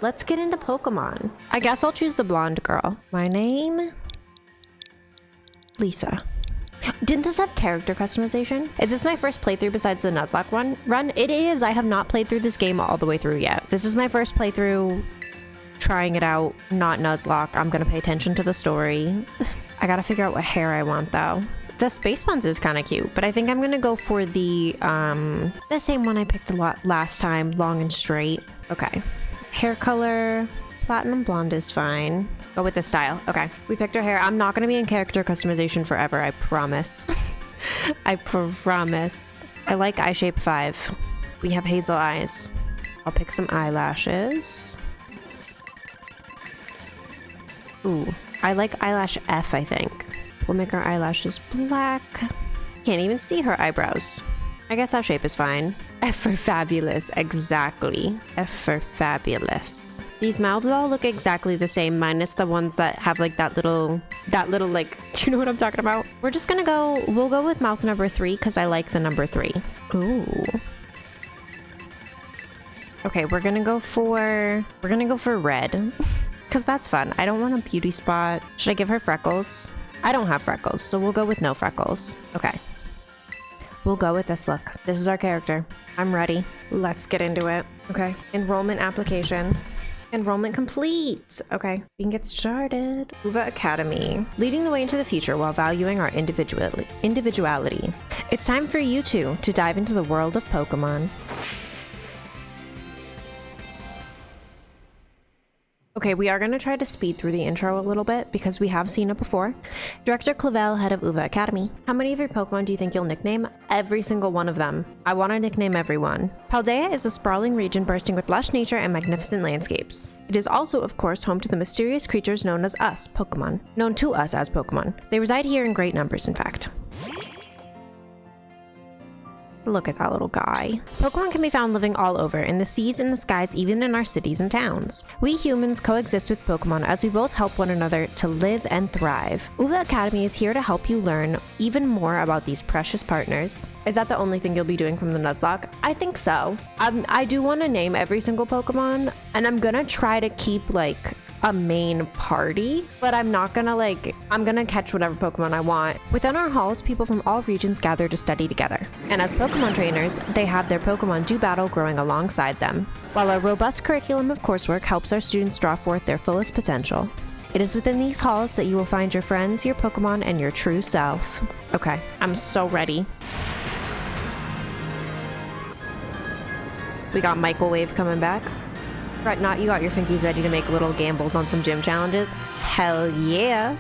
Let's get into Pokemon. I guess I'll choose the blonde girl. My name? Lisa. Didn't this have character customization? Is this my first playthrough besides the Nuzlocke run? It is! I have not played through this game all the way through yet. This is my first playthrough trying it out, not Nuzlocke. I'm gonna pay attention to the story. I gotta figure out what hair I want though. The space buns is kind of cute, but I think I'm gonna go for the same one I picked a lot last time, long and straight. Okay. Hair color, platinum blonde is fine. Go with the style. Okay, we picked our hair. I'm not gonna be in character customization forever, I promise. I promise. I like eye shape 5. We have hazel eyes. I'll pick some eyelashes. Ooh, I like eyelash F, I think. We'll make our eyelashes black. Can't even see her eyebrows. I guess our shape is fine. F for fabulous, exactly. F for fabulous. These mouths all look exactly the same, minus the ones that have like that little like, do you know what I'm talking about? We're just gonna go, we'll go with mouth number 3 because I like the number 3. Ooh. Okay, we're gonna go for red because that's fun. I don't want a beauty spot. Should I give her freckles? I don't have freckles, so we'll go with no freckles. Okay. We'll go with this look. This is our character. I'm ready. Let's get into it. Okay. Enrollment application. Enrollment complete. Okay. We can get started. Uva Academy. Leading the way into the future while valuing our individuality. It's time for you two to dive into the world of Pokemon. Okay, we are going to try to speed through the intro a little bit because we have seen it before. Director Clavel, head of Uva Academy. How many of your Pokemon do you think you'll nickname? Every single one of them. I want to nickname everyone. Paldea is a sprawling region bursting with lush nature and magnificent landscapes. It is also, of course, home to the mysterious creatures known as us, Pokemon. Known to us as Pokemon. They reside here in great numbers, in fact. Look at that little guy. Pokemon can be found living all over, in the seas, in the skies, even in our cities and towns. We humans coexist with Pokemon as we both help one another to live and thrive. Uva Academy is here to help you learn even more about these precious partners. Is that the only thing you'll be doing from the Nuzlocke? I think so. I do want to name every single Pokemon, and I'm gonna try to keep like a main party, but I'm not gonna I'm gonna catch whatever Pokemon I want. Within our halls, people from all regions gather to study together. And as Pokemon trainers, they have their Pokemon do battle growing alongside them. While our robust curriculum of coursework helps our students draw forth their fullest potential. It is within these halls that you will find your friends, your Pokemon, and your true self. Okay, I'm so ready. We got Microwave coming back. Right, not you got your finkies ready to make little gambles on some gym challenges? Hell yeah.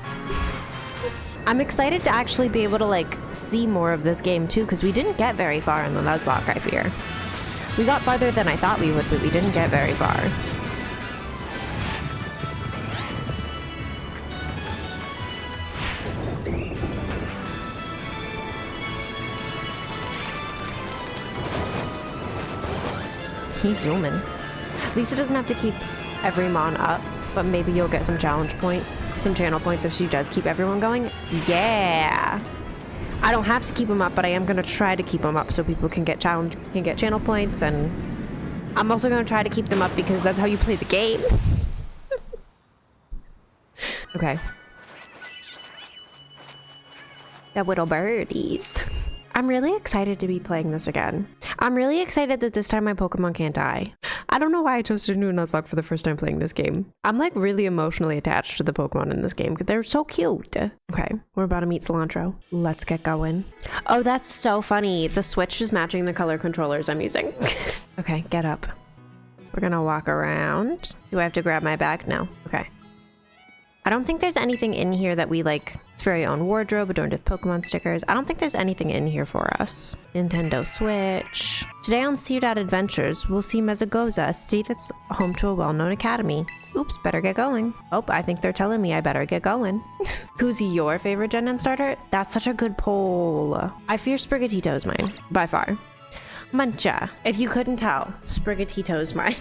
I'm excited to actually be able to see more of this game too, because we didn't get very far in the Nuzlocke, I fear. We got farther than I thought we would, but we didn't get very far. He's zooming. Lisa doesn't have to keep every mon up, but maybe you'll get some channel points if she does keep everyone going. Yeah! I don't have to keep them up, but I am gonna try to keep them up so people can get channel points, and I'm also gonna try to keep them up because that's how you play the game. Okay. The little birdies. I'm really excited to be playing this again. I'm really excited that this time my Pokemon can't die. I don't know why I chose to do Nuzlocke for the first time playing this game. I'm really emotionally attached to the Pokemon in this game because they're so cute. Okay, we're about to meet Cilantro. Let's get going. Oh, that's so funny. The Switch is matching the color controllers I'm using. Okay, get up. We're gonna walk around. Do I have to grab my bag? No. Okay. I don't think there's anything in here that we its very own wardrobe adorned with Pokemon stickers. I don't think there's anything in here for us. Nintendo Switch. Today on Ciudad Adventures, we'll see Mesagoza, a state that's home to a well-known academy. Oops, better get going. Oh, I think they're telling me I better get going. Who's your favorite Gen N starter? That's such a good poll. I fear Sprigatito's mine, by far. Mancha. If you couldn't tell, Sprigatito's mine.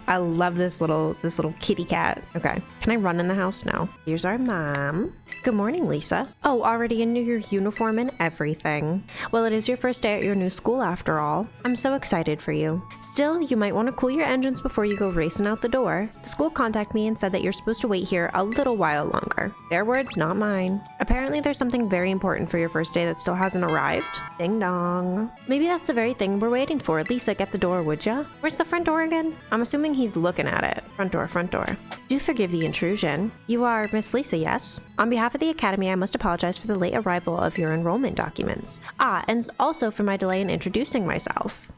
I love this little kitty cat. Okay, can I run in the house now? Here's our mom. Good morning, Lisa. Oh, already in your uniform and everything. Well, it is your first day at your new school after all. I'm so excited for you. Still, you might want to cool your engines before you go racing out the door. The school contacted me and said that you're supposed to wait here a little while longer. Their words, not mine. Apparently, there's something very important for your first day that still hasn't arrived. Ding dong. Maybe that's the very thing we're waiting for. Lisa, get the door, would ya? Where's the front door again? I'm assuming he's looking at it. Front door, front door. Do forgive the intrusion. You are Miss Lisa, yes? On behalf of the Academy, I must apologize for the late arrival of your enrollment documents. And also for my delay in introducing myself.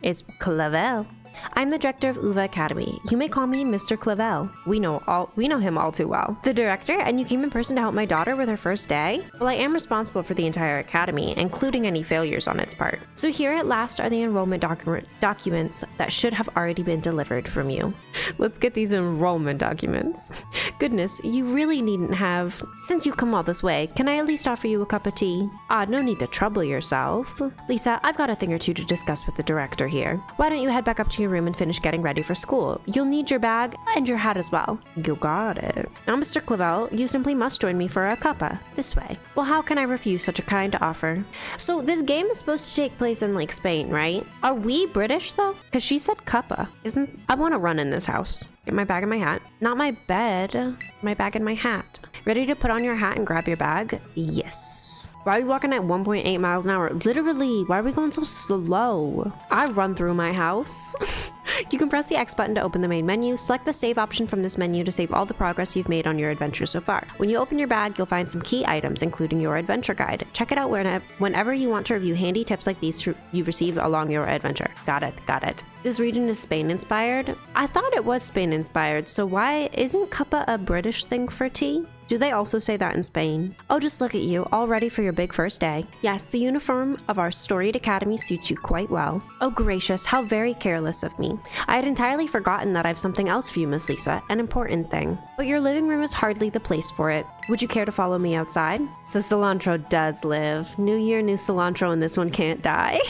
It's Clavel. I'm the director of Uva Academy. You may call me Mr. Clavel. We know him all too well. The director, and you came in person to help my daughter with her first day? Well, I am responsible for the entire academy, including any failures on its part. So here at last are the enrollment documents that should have already been delivered from you. Let's get these enrollment documents. Goodness, you really needn't have. Since you've come all this way, can I at least offer you a cup of tea? No need to trouble yourself. Lisa, I've got a thing or two to discuss with the director here. Why don't you head back up to your room and finish getting ready for school? You'll need your bag and your hat as well. You got it. Now, Mr. Clavel, you simply must join me for a cuppa. This way. Well, how can I refuse such a kind offer? So this game is supposed to take place in like Spain, right? Are we British though? Because she said cuppa. I want to run in this house. Get my bag and my hat. Not my bed. My bag and my hat. Ready to put on your hat and grab your bag? Yes. Why are we walking at 1.8 miles an hour? Literally, why are we going so slow? I run through my house. You can press the X button to open the main menu. Select the save option from this menu to save all the progress you've made on your adventure so far. When you open your bag, you'll find some key items, including your adventure guide. Check it out whenever you want to review handy tips like these you've received along your adventure. Got it. This region is Spain-inspired? I thought it was Spain-inspired, so why isn't cuppa a British thing for tea? Do they also say that in Spain? Oh, just look at you, all ready for your big first day. Yes, the uniform of our storied academy suits you quite well. Oh gracious, how very careless of me. I had entirely forgotten that I have something else for you, Miss Lisa, an important thing. But your living room is hardly the place for it. Would you care to follow me outside? So cilantro does live. New year, new cilantro, and this one can't die.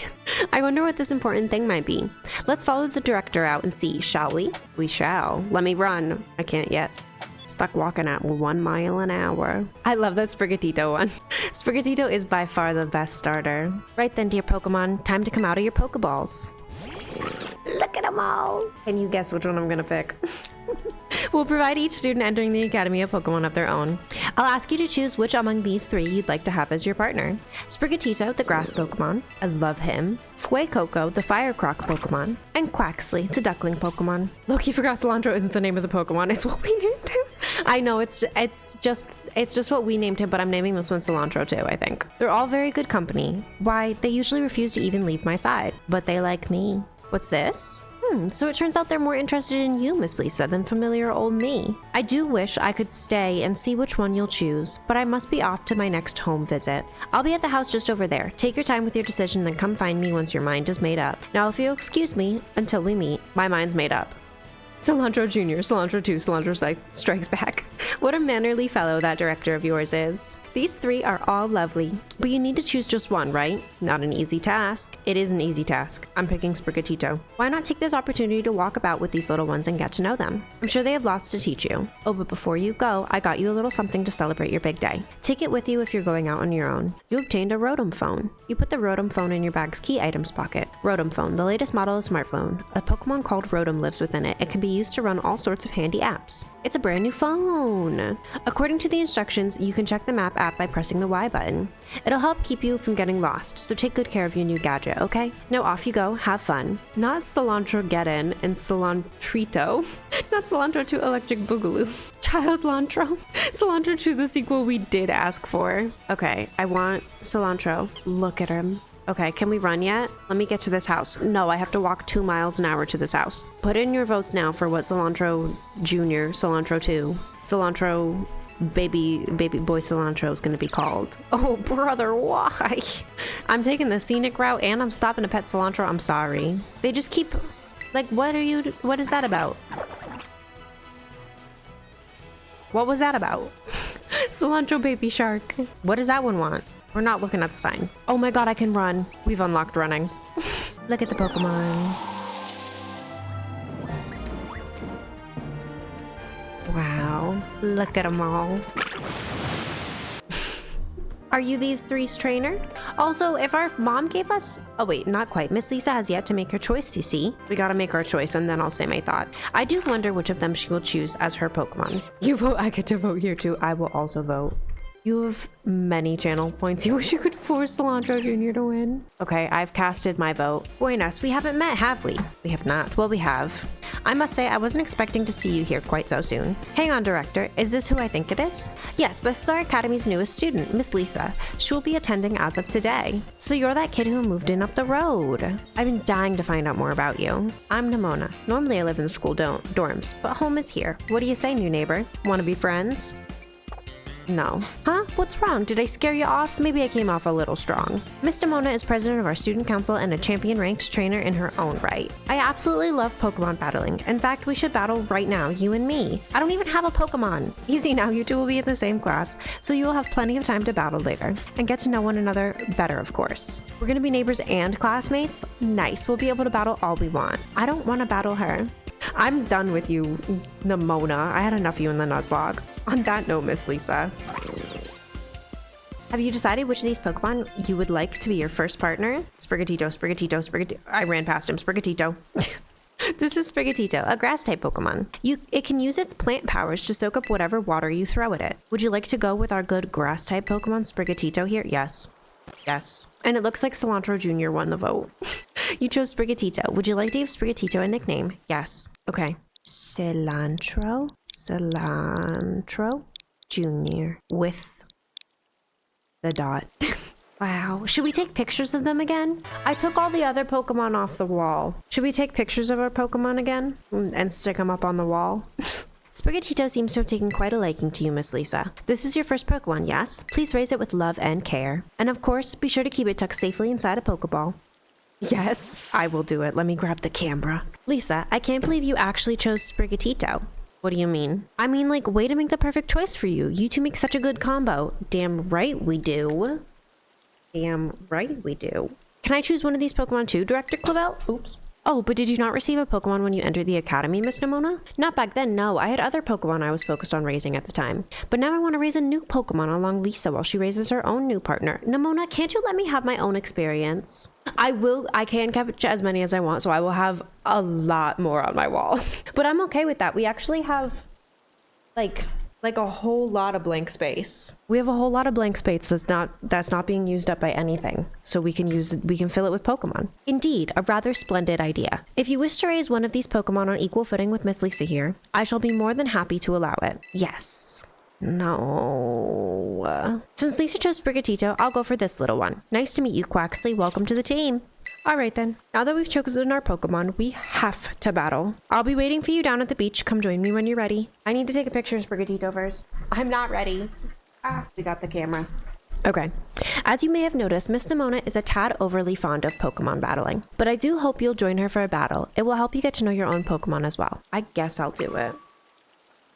I wonder what this important thing might be. Let's follow the director out and see, shall we? We shall. Let me run. I can't yet. Stuck walking at 1 mile an hour. I love that Sprigatito one. Sprigatito is by far the best starter. Right then, dear Pokemon, time to come out of your Pokeballs. Look at them all. Can you guess which one I'm gonna pick? We'll provide each student entering the Academy a Pokemon of their own. I'll ask you to choose which among these three you'd like to have as your partner. Sprigatito, the grass Pokemon. I love him. Fuecoco, the fire croc Pokemon. And Quaxley, the duckling Pokemon. Loki forgot Cilantro isn't the name of the Pokemon, it's what we named him. I know, it's just what we named him, but I'm naming this one Cilantro too, I think. They're all very good company. Why, they usually refuse to even leave my side, but they like me. What's this? So it turns out they're more interested in you, Miss Lisa, than familiar old me. I do wish I could stay and see which one you'll choose, but I must be off to my next home visit. I'll be at the house just over there. Take your time with your decision, then come find me once your mind is made up. Now, if you'll excuse me until we meet, my mind's made up. Cilantro Jr., Cilantro 2, Cilantro Strikes Back. What a mannerly fellow that director of yours is. These three are all lovely, but you need to choose just one, right? Not an easy task. It is an easy task. I'm picking Sprigatito. Why not take this opportunity to walk about with these little ones and get to know them? I'm sure they have lots to teach you. Oh, but before you go, I got you a little something to celebrate your big day. Take it with you if you're going out on your own. You obtained a Rotom phone. You put the Rotom phone in your bag's key items pocket. Rotom phone, the latest model of smartphone. A Pokemon called Rotom lives within it. It can be used to run all sorts of handy apps. It's a brand new phone. According to the instructions, you can check the map app by pressing the Y button. It'll help keep you from getting lost, so take good care of your new gadget, okay? Now off you go, have fun. Not Cilantro Get In and Cilantrito. Not Cilantro 2 Electric Boogaloo. Childlantro. Cilantro 2, the sequel we did ask for. Okay, I want Cilantro. Look at him. Okay, can we run yet? Let me get to this house. No, I have to walk 2 miles an hour to this house. Put in your votes now for what Cilantro Jr., Cilantro 2, Cilantro baby boy Cilantro is going to be called. Oh, brother, why? I'm taking the scenic route and I'm stopping to pet Cilantro. I'm sorry. They just keep... Like, what is that about? What was that about? Cilantro baby shark. What does that one want? We're not looking at the sign. Oh my god, I can run. We've unlocked running. Look at the Pokemon. Wow, look at them all. Are you these three's trainer? Also, if our mom gave us... Oh wait, not quite. Miss Lisa has yet to make her choice, you see. We gotta make our choice and then I'll say my thought. I do wonder which of them she will choose as her Pokemon. You vote, I get to vote here too. I will also vote. You have many channel points. You wish you could force Cilantro Jr. to win. Okay, I've casted my vote. Buenas, we haven't met, have we? We have not. Well, we have. I must say, I wasn't expecting to see you here quite so soon. Hang on, Director. Is this who I think it is? Yes, this is our Academy's newest student, Miss Lisa. She will be attending as of today. So you're that kid who moved in up the road. I've been dying to find out more about you. I'm Nimona. Normally I live in the school dorms, but home is here. What do you say, new neighbor? Want to be friends? No. Huh? What's wrong? Did I scare you off? Maybe I came off a little strong. Miss Nimona is president of our student council and a champion-ranked trainer in her own right. I absolutely love Pokemon battling. In fact, we should battle right now, you and me. I don't even have a Pokemon. Easy now, you two will be in the same class, so you will have plenty of time to battle later. And get to know one another better, of course. We're gonna be neighbors and classmates? Nice, we'll be able to battle all we want. I don't want to battle her. I'm done with you, Nimona. I had enough of you in the Nuzlocke. On that note, Miss Lisa. Have you decided which of these Pokemon you would like to be your first partner? Sprigatito. I ran past him. Sprigatito. This is Sprigatito, a grass-type Pokemon. It can use its plant powers to soak up whatever water you throw at it. Would you like to go with our good grass-type Pokemon, Sprigatito here? Yes. Yes. And it looks like Cilantro Jr. won the vote. You chose Sprigatito. Would you like to give Sprigatito a nickname? Yes. Okay. Cilantro Jr. with the dot. Wow. Should we take pictures of them again? I took all the other Pokemon off the wall. Should we take pictures of our Pokemon again and stick them up on the wall? Sprigatito seems to have taken quite a liking to you, Miss Lisa. This is your first Pokemon, yes? Please raise it with love and care. And of course, be sure to keep it tucked safely inside a Pokeball. Yes, I will do it. Let me grab the camera. Lisa, I can't believe you actually chose Sprigatito. What do you mean? I mean, like, way to make the perfect choice for you. You two make such a good combo. Damn right we do. Damn right we do. Can I choose one of these Pokemon too, Director Clavel? Oops. Oh, but did you not receive a Pokemon when you entered the Academy, Miss Nimona? Not back then, no. I had other Pokemon I was focused on raising at the time. But now I want to raise a new Pokemon along Lisa while she raises her own new partner. Nimona, can't you let me have my own experience? I can catch as many as I want, so I will have a lot more on my wall. But I'm okay with that. We actually have, like a whole lot of blank space. We have a whole lot of blank space that's not being used up by anything. So we can fill it with Pokemon. Indeed, a rather splendid idea. If you wish to raise one of these Pokemon on equal footing with Miss Lisa here, I shall be more than happy to allow it. Yes. No. Since Lisa chose Sprigatito, I'll go for this little one. Nice to meet you, Quaxley. Welcome to the team. Alright then, now that we've chosen our Pokemon, we have to battle. I'll be waiting for you down at the beach. Come join me when you're ready. I need to take a picture of Sprigatito first. I'm not ready. We got the camera. Okay. As you may have noticed, Miss Nimona is a tad overly fond of Pokemon battling. But I do hope you'll join her for a battle. It will help you get to know your own Pokemon as well. I guess I'll do it.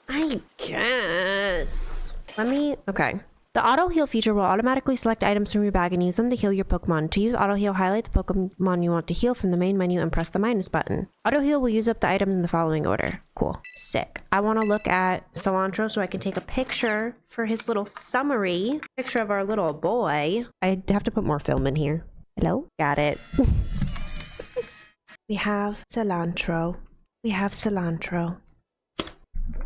I guess. Okay. The auto heal feature will automatically select items from your bag and use them to heal your Pokemon. To use auto heal, highlight the Pokemon you want to heal from the main menu and press the minus button. Auto heal will use up the items in the following order. Cool. Sick. I want to look at Cilantro so I can take a picture for his little summary. Picture of our little boy. I have to put more film in here. Hello? Got it. We have Cilantro.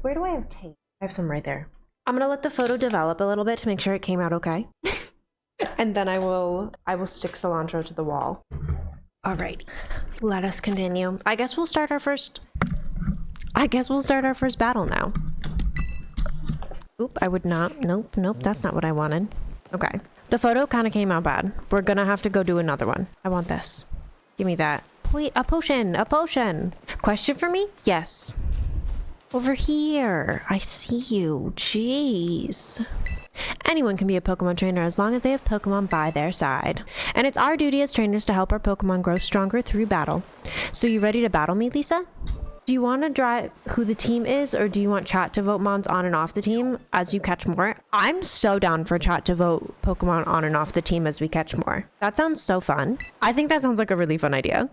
Where do I have tape? I have some right there. I'm gonna let the photo develop a little bit to make sure it came out okay. And then I will stick Cilantro to the wall. Alright, let us continue. I guess we'll start our first battle now. Oop, I would not. Nope, that's not what I wanted. Okay. The photo kind of came out bad. We're gonna have to go do another one. I want this. Give me that. Wait, a potion! Question for me? Yes. Over here. I see you. Jeez. Anyone can be a Pokemon trainer as long as they have Pokemon by their side. And it's our duty as trainers to help our Pokemon grow stronger through battle. So you ready to battle me, Lisa? Do you want to drive who the team is, or do you want chat to vote mons on and off the team as you catch more? I'm so down for chat to vote Pokemon on and off the team as we catch more. That sounds so fun. I think that sounds like a really fun idea.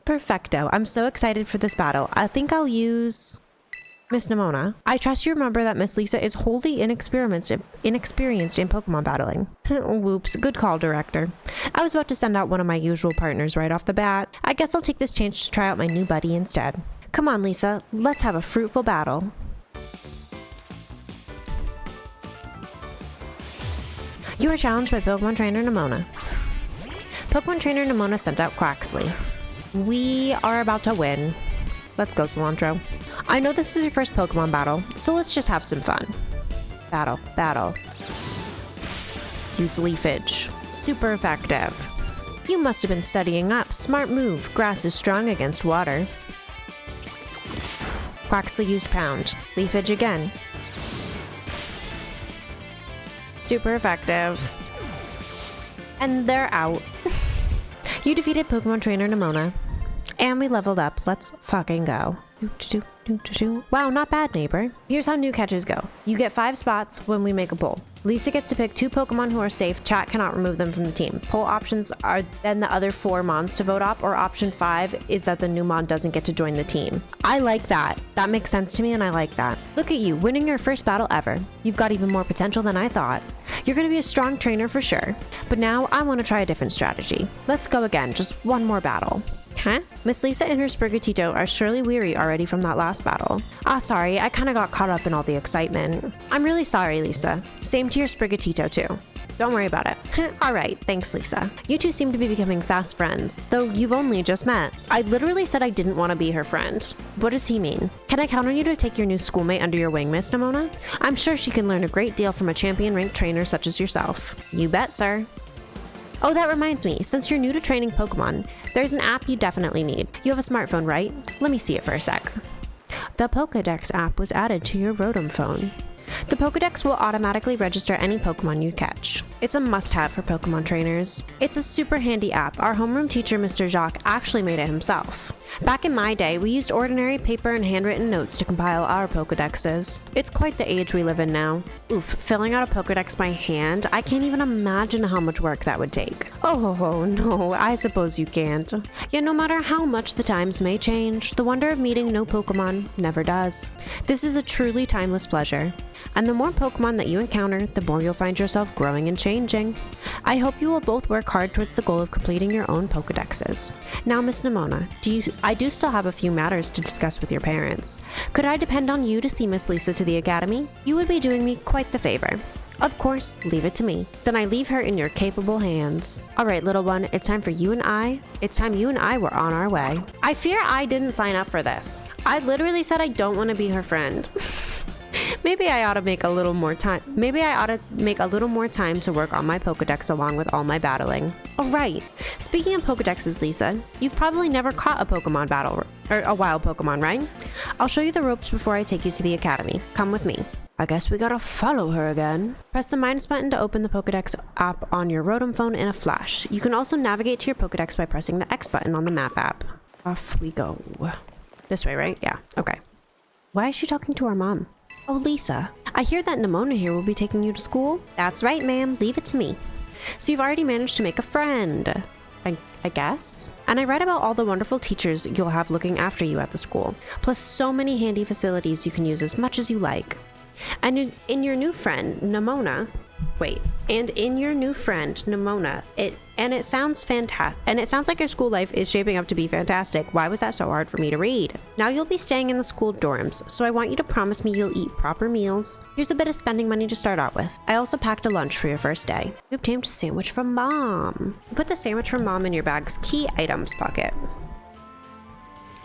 Perfecto. I'm so excited for this battle. I think I'll use Miss Nimona, I trust you remember that Miss Lisa is wholly inexperienced in Pokemon battling. Whoops, good call, Director. I was about to send out one of my usual partners right off the bat. I guess I'll take this chance to try out my new buddy instead. Come on, Lisa, let's have a fruitful battle. You are challenged by Pokemon Trainer Nimona. Pokemon Trainer Nimona sent out Quaxley. We are about to win. Let's go, Cilantro. I know this is your first Pokemon battle, so let's just have some fun. Battle. Use Leafage. Super effective. You must have been studying up. Smart move. Grass is strong against water. Quaxley used Pound. Leafage again. Super effective. And they're out. You defeated Pokemon Trainer Nimona. And we leveled up. Let's fucking go. Wow, not bad, neighbor. Here's how new catches go. You get 5 spots when we make a poll. Lisa gets to pick 2 Pokemon who are safe. Chat cannot remove them from the team. Poll options are then the other 4 Mons to vote up, or option 5 is that the new Mon doesn't get to join the team. I like that. That makes sense to me and I like that. Look at you, winning your first battle ever. You've got even more potential than I thought. You're gonna be a strong trainer for sure. But now I want to try a different strategy. Let's go again, just one more battle. Huh? Miss Lisa and her Sprigatito are surely weary already from that last battle. Sorry, I kinda got caught up in all the excitement. I'm really sorry, Lisa. Same to your Sprigatito too. Don't worry about it. Alright, thanks, Lisa. You two seem to be becoming fast friends, though you've only just met. I literally said I didn't want to be her friend. What does he mean? Can I count on you to take your new schoolmate under your wing, Miss Nimona? I'm sure she can learn a great deal from a champion-ranked trainer such as yourself. You bet, sir. Oh, that reminds me, since you're new to training Pokemon, there's an app you definitely need. You have a smartphone, right? Let me see it for a sec. The Pokédex app was added to your Rotom phone. The Pokédex will automatically register any Pokemon you catch. It's a must-have for Pokemon trainers. It's a super handy app. Our homeroom teacher, Mr. Jacques, actually made it himself. Back in my day, we used ordinary paper and handwritten notes to compile our Pokédexes. It's quite the age we live in now. Oof, filling out a Pokédex by hand? I can't even imagine how much work that would take. Oh, no, I suppose you can't. Yet no matter how much the times may change, the wonder of meeting no Pokemon never does. This is a truly timeless pleasure. And the more Pokemon that you encounter, the more you'll find yourself growing and changing. I hope you will both work hard towards the goal of completing your own Pokédexes. Now, Miss Nimona, I do still have a few matters to discuss with your parents. Could I depend on you to see Miss Lisa to the academy? You would be doing me quite the favor. Of course, leave it to me. Then I leave her in your capable hands. Alright, little one, it's time you and I were on our way. I fear I didn't sign up for this. I literally said I don't want to be her friend. Maybe I ought to make a little more time to work on my Pokédex along with all my battling. Oh right, speaking of Pokédexes, Lisa, you've probably never caught a Pokemon battle, or a wild Pokemon, right? I'll show you the ropes before I take you to the academy. Come with me. I guess we gotta follow her again. Press the minus button to open the Pokédex app on your Rotom phone in a flash. You can also navigate to your Pokédex by pressing the X button on the map app. Off we go. This way, right? Yeah, okay. Why is she talking to our mom? Oh, Lisa, I hear that Nimona here will be taking you to school? That's right, ma'am. Leave it to me. So you've already managed to make a friend, I guess? And I read about all the wonderful teachers you'll have looking after you at the school, plus so many handy facilities you can use as much as you like. And in your new friend, Nimona, it sounds fantastic. And it sounds like your school life is shaping up to be fantastic. Why was that so hard for me to read? Now you'll be staying in the school dorms, so I want you to promise me you'll eat proper meals. Here's a bit of spending money to start out with. I also packed a lunch for your first day. You obtained a sandwich from Mom. You put the sandwich from Mom in your bag's key items pocket.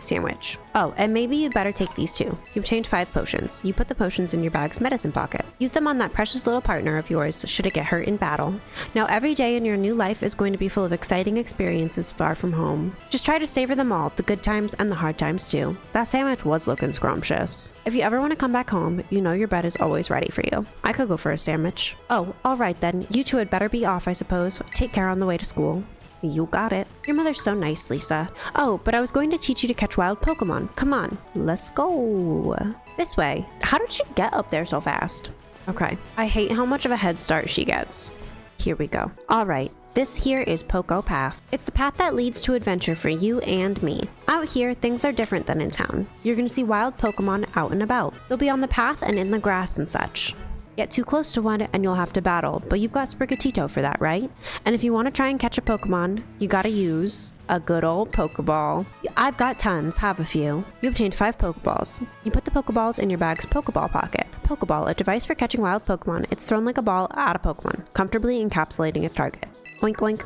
Sandwich. Oh, and maybe you'd better take these too. You obtained 5 potions. You put the potions in your bag's medicine pocket. Use them on that precious little partner of yours should it get hurt in battle. Now every day in your new life is going to be full of exciting experiences far from home. Just try to savor them all, the good times and the hard times too. That sandwich was looking scrumptious. If you ever want to come back home, you know your bed is always ready for you. I could go for a sandwich. Oh, alright then. You two had better be off, I suppose. Take care on the way to school. You got it. Your mother's so nice, Lisa. Oh, but I was going to teach you to catch wild Pokemon. Come on, let's go. This way. How did she get up there so fast? Okay. I hate how much of a head start she gets. Here we go. All right. This here is Poco Path. It's the path that leads to adventure for you and me. Out here, things are different than in town. You're gonna see wild Pokemon out and about. They'll be on the path and in the grass and such. Get too close to one and you'll have to battle, but you've got Sprigatito for that, right? And if you want to try and catch a Pokemon, you gotta use a good old Pokeball. I've got tons, have a few. You obtained 5 Pokeballs. You put the Pokeballs in your bag's Pokeball pocket. Pokeball, a device for catching wild Pokemon. It's thrown like a ball at a Pokemon, comfortably encapsulating its target. Oink oink.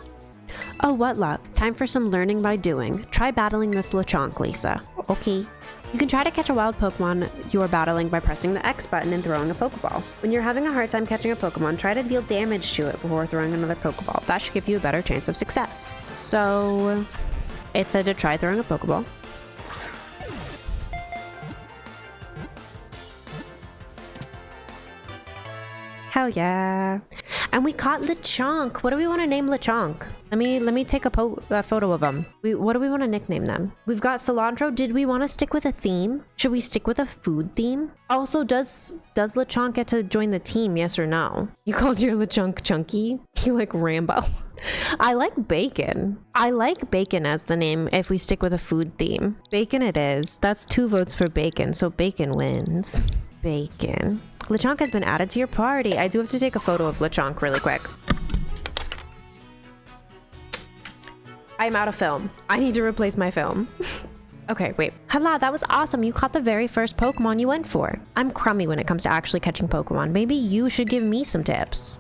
Oh, what luck. Time for some learning by doing. Try battling this Lechonk, Lisa. Okay. You can try to catch a wild Pokemon you are battling by pressing the X button and throwing a Pokeball. When you're having a hard time catching a Pokemon, try to deal damage to it before throwing another Pokeball. That should give you a better chance of success. So, it said to try throwing a Pokeball. Hell yeah. And we caught Lechonk. What do we want to name Lechonk? Let me take a photo of them. What do we want to nickname them? We've got cilantro. Did we want to stick with a theme? Should we stick with a food theme? Also, does Lechonk get to join the team? Yes or no? You called your Lechonk Chunky? You like Rambo? I like Bacon. I like Bacon as the name if we stick with a food theme. Bacon it is. That's 2 votes for Bacon, so Bacon wins. Bacon. Lechonk has been added to your party. I do have to take a photo of Lechonk really quick. I'm out of film. I need to replace my film. Okay, wait. Hala, that was awesome. You caught the very first Pokemon you went for. I'm crummy when it comes to actually catching Pokemon. Maybe you should give me some tips.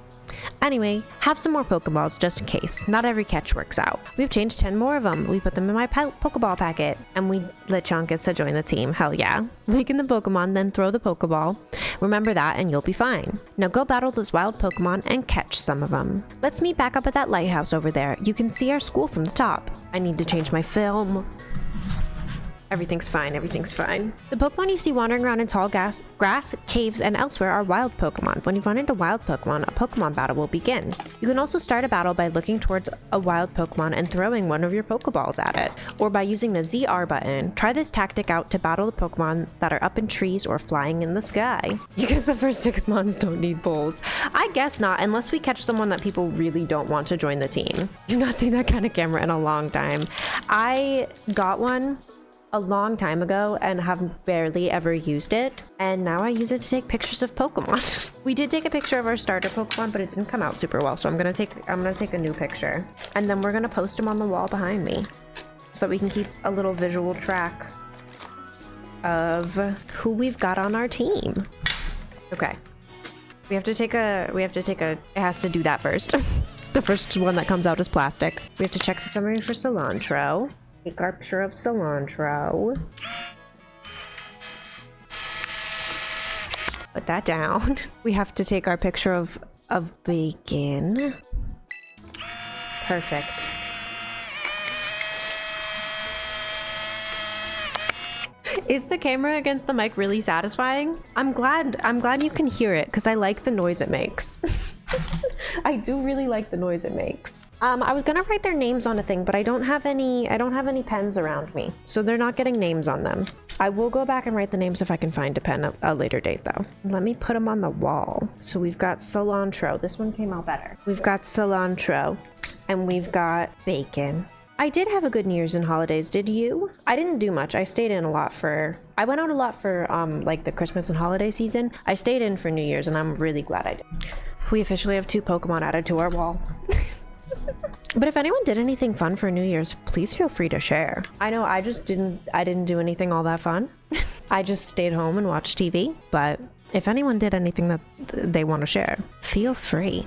Anyway, have some more Pokeballs just in case. Not every catch works out. We obtained 10 more of them. We put them in my Pokeball packet. And we let Chonkus to join the team. Hell yeah. Waken the Pokemon, then throw the Pokeball. Remember that and you'll be fine. Now go battle those wild Pokemon and catch some of them. Let's meet back up at that lighthouse over there. You can see our school from the top. I need to change my film. Everything's fine, everything's fine. The Pokemon you see wandering around in tall grass, caves, and elsewhere are wild Pokemon. When you run into wild Pokemon, a Pokemon battle will begin. You can also start a battle by looking towards a wild Pokemon and throwing one of your Pokeballs at it, or by using the ZR button. Try this tactic out to battle the Pokemon that are up in trees or flying in the sky. Because the first 6 months don't need bowls. I guess not, unless we catch someone that people really don't want to join the team. You've not seen that kind of camera in a long time. I got one a long time ago and have barely ever used it, and now I use it to take pictures of Pokemon. We did take a picture of our starter Pokemon, but it didn't come out super well, so I'm gonna take a new picture, and then we're gonna post them on the wall behind me so we can keep a little visual track of who we've got on our team. Okay, we have to take a it has to do that first. The first one that comes out is plastic. We have to check the summary for cilantro. Take our picture of cilantro. Put that down. We have to take our picture of bacon. Perfect. Is the camera against the mic really satisfying? I'm glad you can hear it because I like the noise it makes. I do really like the noise it makes. I was gonna write their names on a thing, but I don't have any pens around me, so they're not getting names on them. I will go back and write the names if I can find a pen at a later date though. Let me put them on the wall. So we've got cilantro. This one came out better. We've got cilantro and we've got bacon. I did have a good New Year's and holidays, did you? I didn't do much. I stayed in a lot I went out a lot for like the Christmas and holiday season. I stayed in for New Year's and I'm really glad I did. We officially have 2 Pokemon added to our wall. But if anyone did anything fun for New Year's, please feel free to share. I know I didn't do anything all that fun. I just stayed home and watched TV, but if anyone did anything that they want to share, feel free.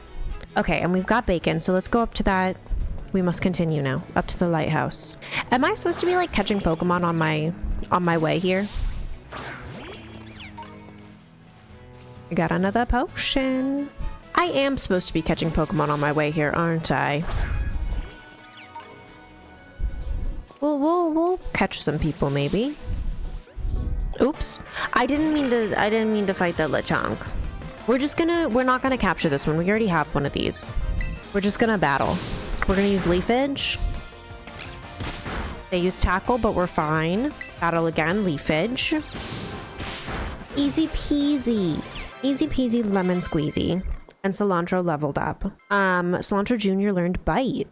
Okay, and we've got bacon, so let's go up to that. We must continue now, up to the lighthouse. Am I supposed to be like catching Pokemon on my way here? I got another potion. I am supposed to be catching Pokemon on my way here, aren't I? We'll catch some people maybe. Oops. I didn't mean to fight the Lechonk. We're not gonna capture this one. We already have one of these. We're just gonna battle. We're gonna use Leafage. They use Tackle, but we're fine. Battle again, Leafage. Easy peasy. Easy peasy lemon squeezy. And Cilantro leveled up. Cilantro Jr. learned Bite.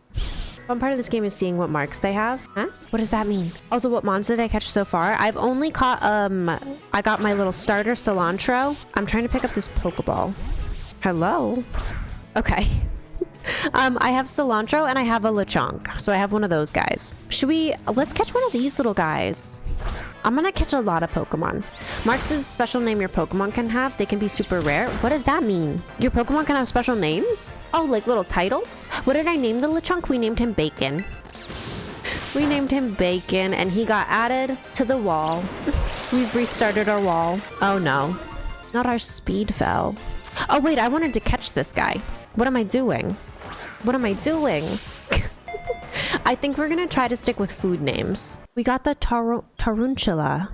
One part of this game is seeing what marks they have. Huh? What does that mean? Also, what monster did I catch so far? I've only caught, I got my little starter Cilantro. I'm trying to pick up this Pokeball. Hello? Okay. I have Cilantro and I have a Lechonk. So I have one of those guys. Let's catch one of these little guys. I'm gonna catch a lot of Pokemon. Marks is a special name your Pokemon can have. They can be super rare. What does that mean? Your Pokemon can have special names? Oh, like little titles? What did I name the Lechonk? We named him Bacon. We named him Bacon and he got added to the wall. We've restarted our wall. Oh no. Not our speed fell. Oh wait, I wanted to catch this guy. What am I doing? What am I doing? I think we're gonna try to stick with food names. We got the Tarantula.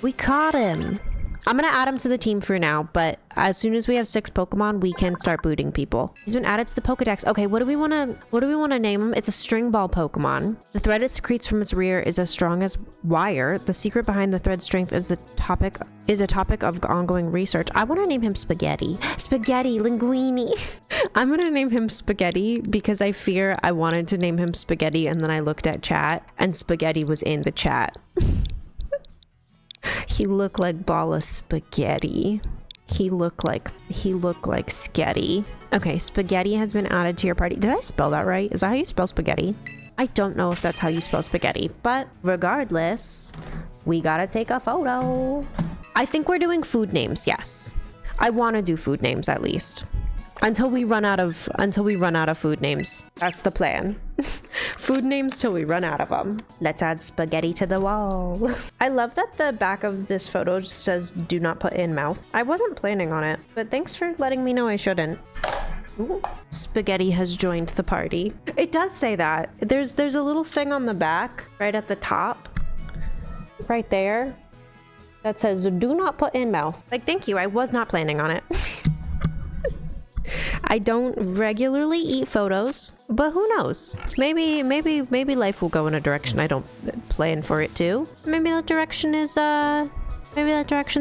We caught him. I'm gonna add him to the team for now, but as soon as we have 6 Pokemon, we can start booting people. He's been added to the Pokedex. Okay, what do we wanna name him? It's a string ball Pokemon. The thread it secretes from its rear is as strong as wire. The secret behind the thread's strength is a topic of ongoing research. I wanna name him Spaghetti. Spaghetti Linguini. I'm gonna name him Spaghetti because I fear I wanted to name him Spaghetti and then I looked at chat and Spaghetti was in the chat. He looked like ball of spaghetti. He looked like sketty. Okay, Spaghetti has been added to your party. Did I spell that right? Is that how you spell spaghetti? I don't know if that's how you spell spaghetti, but regardless, we gotta take a photo. I think we're doing food names, yes. I want to do food names at least. Until we run out of food names. That's the plan. Food names till we run out of them. Let's add spaghetti to the wall. I love that the back of this photo just says do not put in mouth. I wasn't planning on it, but thanks for letting me know I shouldn't. Ooh. Spaghetti has joined the party. It does say that. There's a little thing on the back right at the top. Right there. That says do not put in mouth. Like, thank you. I was not planning on it. I don't regularly eat photos, but who knows? Maybe life will go in a direction I don't plan for it to. Maybe that direction's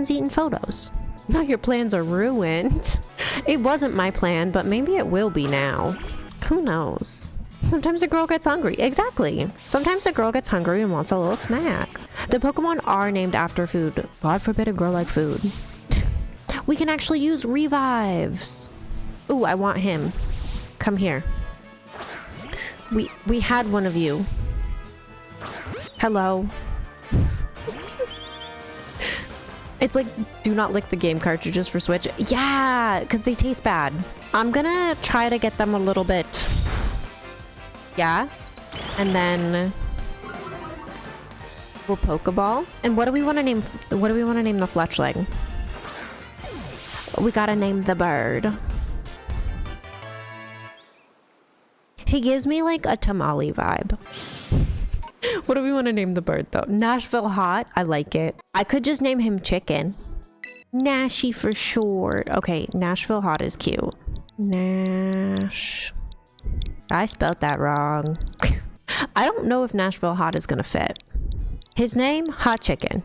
eating photos. Now your plans are ruined. It wasn't my plan, but maybe it will be now. Who knows? Sometimes a girl gets hungry. Exactly. Sometimes a girl gets hungry and wants a little snack. The Pokemon are named after food. God forbid a girl like food. We can actually use revives. Ooh, I want him. Come here. We had one of you. Hello. It's like, do not lick the game cartridges for Switch. Yeah, because they taste bad. I'm gonna try to get them a little bit. Yeah. And then we'll Pokeball. And what do we want to name? What do we want to name the Fletchling? We gotta name the bird. He gives me like a tamale vibe. What do we want to name the bird though? Nashville Hot. I like it. I could just name him Chicken. Nashy for short. Okay, Nashville Hot is cute. Nash. I spelled that wrong. I don't know if Nashville Hot is gonna fit. His name? Hot Chicken.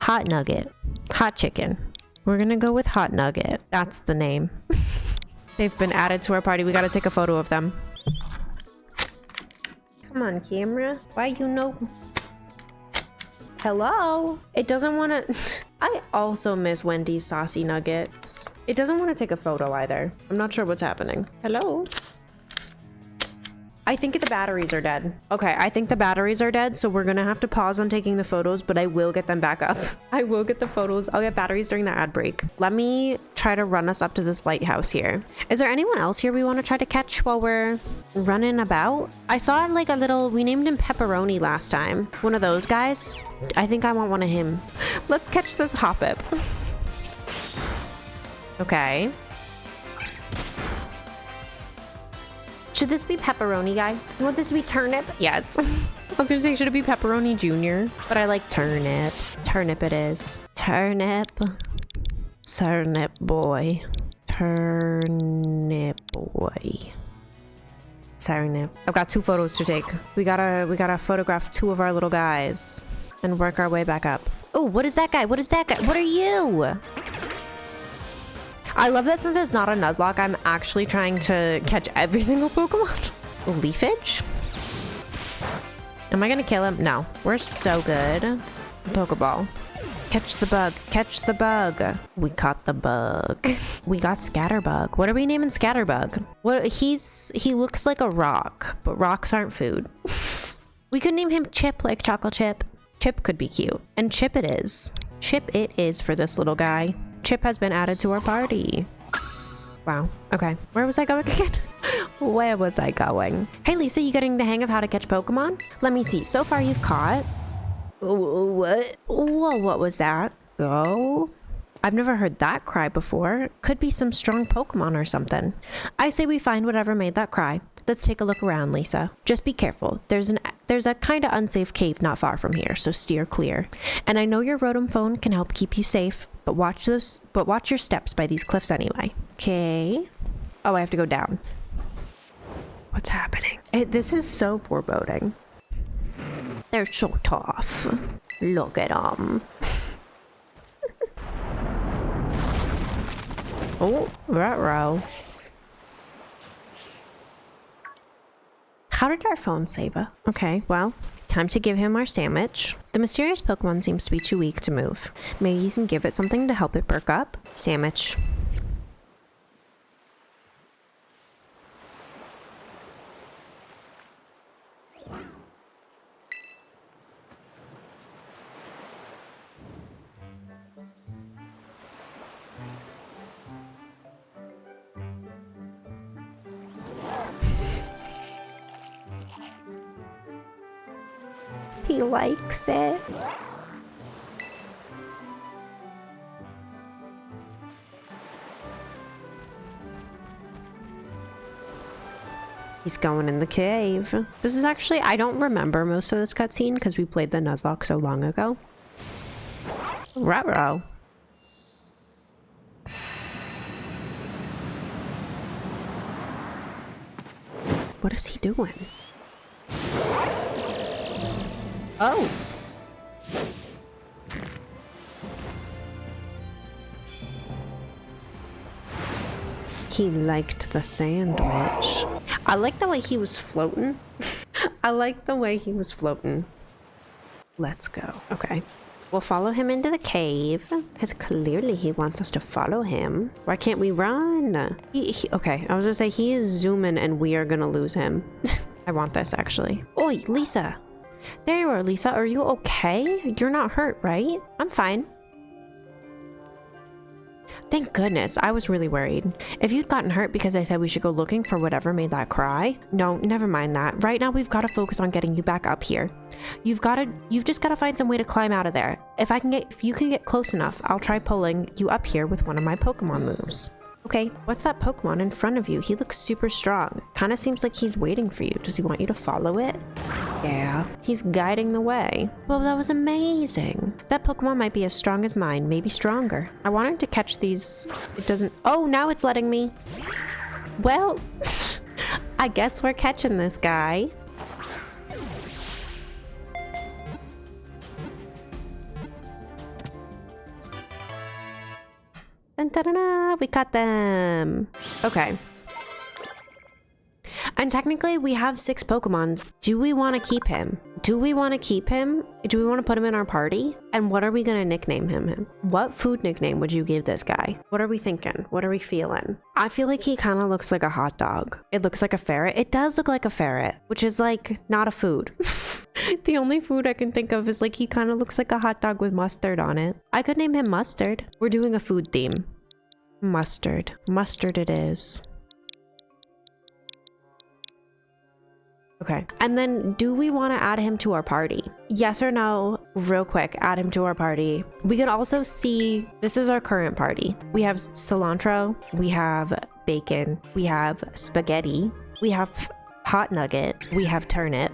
Hot Nugget. Hot Chicken. We're gonna go with Hot Nugget. That's the name. They've been added to our party. We gotta take a photo of them. Come on, camera. Why you know? Hello? It doesn't want to... I also miss Wendy's saucy nuggets. It doesn't want to take a photo either. I'm not sure what's happening. Hello? I think the batteries are dead. Okay, I think the batteries are dead, so we're gonna have to pause on taking the photos, but I will get them back up. I will get the photos. I'll get batteries during the ad break. Let me try to run us up to this lighthouse here. Is there anyone else here we want to try to catch while we're running about? I saw like a little, we named him Pepperoni last time. One of those guys. I think I want one of him. Let's catch this Hoppip. Okay. Should this be Pepperoni guy? You want this to be Turnip? Yes. I was gonna say, should it be Pepperoni Jr.? But I like Turnip. Turnip it is. Turnip. Turnip boy. Turnip boy. Turnip. I've got 2 photos to take. We gotta photograph 2 of our little guys and work our way back up. Oh, what is that guy? What is that guy? What are you? I love that since it's not a Nuzlocke, I'm actually trying to catch every single Pokemon. Leafage? Am I gonna kill him? No. We're so good. Pokeball. Catch the bug. Catch the bug. We caught the bug. We got Scatterbug. What are we naming Scatterbug? Well, he looks like a rock, but rocks aren't food. We could name him Chip, like Chocolate Chip. Chip could be cute. And Chip it is. Chip it is for this little guy. Chip has been added to our party. Wow. Okay. Where was I going again? Where was I going? Hey, Lisa, you getting the hang of how to catch Pokemon? Let me see. So far, you've caught... What? Whoa, what was that? Go? I've never heard that cry before. Could be some strong Pokemon or something. I say we find whatever made that cry. Let's take a look around, Lisa. Just be careful. There's a kind of unsafe cave not far from here, so steer clear. And I know your Rotom phone can help keep you safe, but watch your steps by these cliffs anyway. Okay. Oh, I have to go down. What's happening? This is so foreboding. They're so tough. Look at them. Oh, ruh-roh. How did our phone save us? Okay, well, time to give him our sandwich. The mysterious Pokemon seems to be too weak to move. Maybe you can give it something to help it perk up? Sandwich. He likes it. He's going in the cave. This is actually, I don't remember most of this cutscene because we played the Nuzlocke so long ago. Ruh-roh. What is he doing? Oh. He liked the sandwich. I like the way he was floating. I like the way he was floating. Let's go. Okay. We'll follow him into the cave, because clearly he wants us to follow him. Why can't we run? Okay, I was gonna say he is zooming and we are gonna lose him. I want this, actually. Oi, Lisa. There you are, Lisa. Are you okay? You're not hurt, right? I'm fine. Thank goodness. I was really worried. If you'd gotten hurt because I said we should go looking for whatever made that cry. No, never mind that. Right now we've got to focus on getting you back up here. You've just got to find some way to climb out of there. If you can get close enough, I'll try pulling you up here with one of my Pokemon moves. Okay, what's that Pokemon in front of you? He looks super strong. Kind of seems like he's waiting for you. Does he want you to follow it? Yeah, he's guiding the way. Well, that was amazing. That Pokemon might be as strong as mine, maybe stronger. I wanted to catch these. It doesn't. Oh, now it's letting me. Well, I guess we're catching this guy. Dun, dun, dun, dun. We got them. Okay. And technically we have 6 Pokemon. Do we want to keep him? Do we want to keep him? Do we want to put him in our party? And what are we going to nickname him? What food nickname would you give this guy? What are we thinking? What are we feeling? I feel like he kind of looks like a hot dog. It looks like a ferret. It does look like a ferret, which is like not a food. The only food I can think of is like he kind of looks like a hot dog with mustard on it. I could name him Mustard. We're doing a food theme. Mustard. Mustard it is. Okay. And then do we want to add him to our party? Yes or no? Real quick, add him to our party. We can also see, this is our current party. We have cilantro, we have bacon, we have spaghetti, we have hot nugget, we have turnip,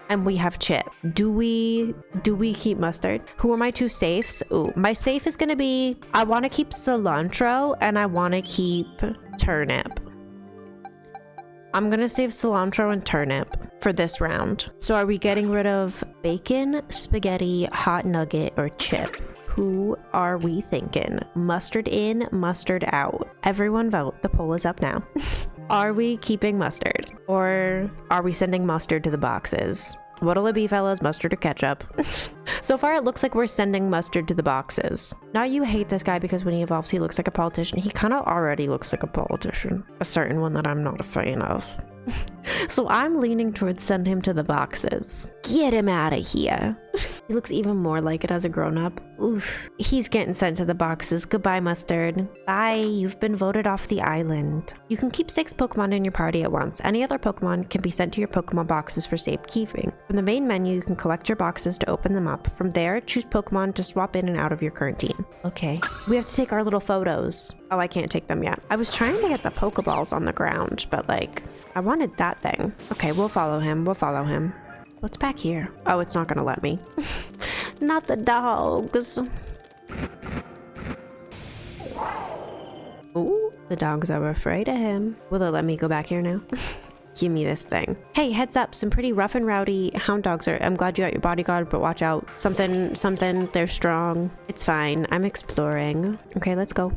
and we have Chip. Do we keep Mustard? Who are my 2 safes? Ooh, my safe is gonna be, I want to keep cilantro and I want to keep turnip. I'm gonna save cilantro and turnip. for this round. So are we getting rid of bacon, spaghetti, hot nugget, or chip? Who are we thinking? Mustard in, mustard out. Everyone vote. The poll is up now. Are we keeping mustard? Or are we sending mustard to the boxes? What'll it be, fellas? Mustard or ketchup? So far, it looks like we're sending mustard to the boxes. Now you hate this guy because when he evolves, he looks like a politician. He kind of already looks like a politician. A certain one that I'm not a fan of. So I'm leaning towards send him to the boxes. Get him out of here. He looks even more like it as a grown-up. Oof. He's getting sent to the boxes. Goodbye, Mustard. Bye. You've been voted off the island. You can keep 6 Pokemon in your party at once. Any other Pokemon can be sent to your Pokemon boxes for safekeeping. From the main menu, you can collect your boxes to open them up. From there, choose Pokemon to swap in and out of your current team. Okay. We have to take our little photos. Oh, I can't take them yet. I was trying to get the Pokeballs on the ground, but like, I wanted that thing. Okay, we'll follow him. We'll follow him. What's back here? Oh, it's not gonna let me. Not the dogs. Ooh, the dogs are afraid of him. Will it let me go back here now? Give me this thing. Hey, heads up. Some pretty rough and rowdy hound dogs are. I'm glad you got your bodyguard, but watch out. Something. They're strong. It's fine. I'm exploring. Okay, let's go.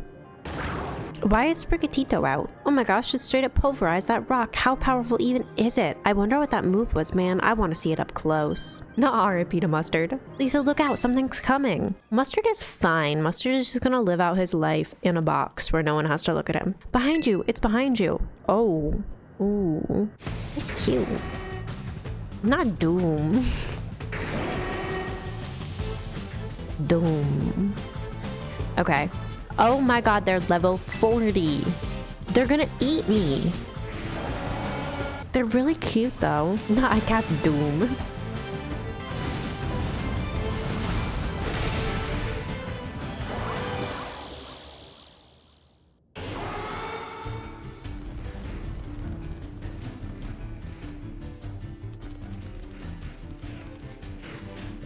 Why is Sprigatito out? Oh my gosh, it straight up pulverized that rock. How powerful even is it? I wonder what that move was, man. I want to see it up close. Not RIP to Mustard. Lisa, look out. Something's coming. Mustard is fine. Mustard is just gonna live out his life in a box where no one has to look at him. Behind you. It's behind you. Oh. Ooh. It's cute. Not Doom. Doom. Okay. Oh my god, they're level 40. They're gonna eat me. They're really cute though. No, I cast Doom.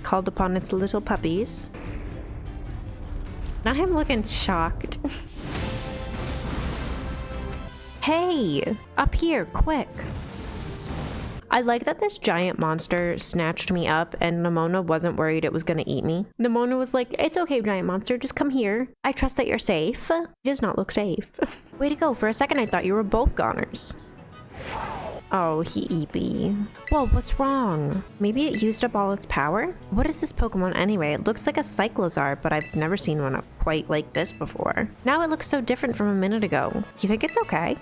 Called upon its little puppies. Now I'm looking shocked. Hey, up here, quick. I like that this giant monster snatched me up and Nimona wasn't worried it was gonna eat me. Nimona was like, it's okay, giant monster, just come here. I trust that you're safe. He does not look safe. Way to go, for a second I thought you were both goners. Oh, he eepy. Whoa, what's wrong? Maybe it used up all its power? What is this Pokemon anyway? It looks like a Cyclizar, but I've never seen one up quite like this before. Now it looks so different from a minute ago. You think it's okay?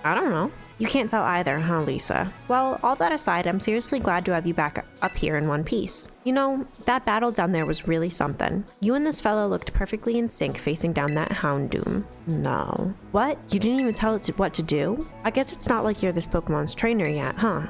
I don't know. You can't tell either, huh, Lisa? Well, all that aside, I'm seriously glad to have you back up here in one piece. You know, that battle down there was really something. You and this fella looked perfectly in sync facing down that Houndoom. No. What? You didn't even tell it what to do? I guess it's not like you're this Pokemon's trainer yet, huh?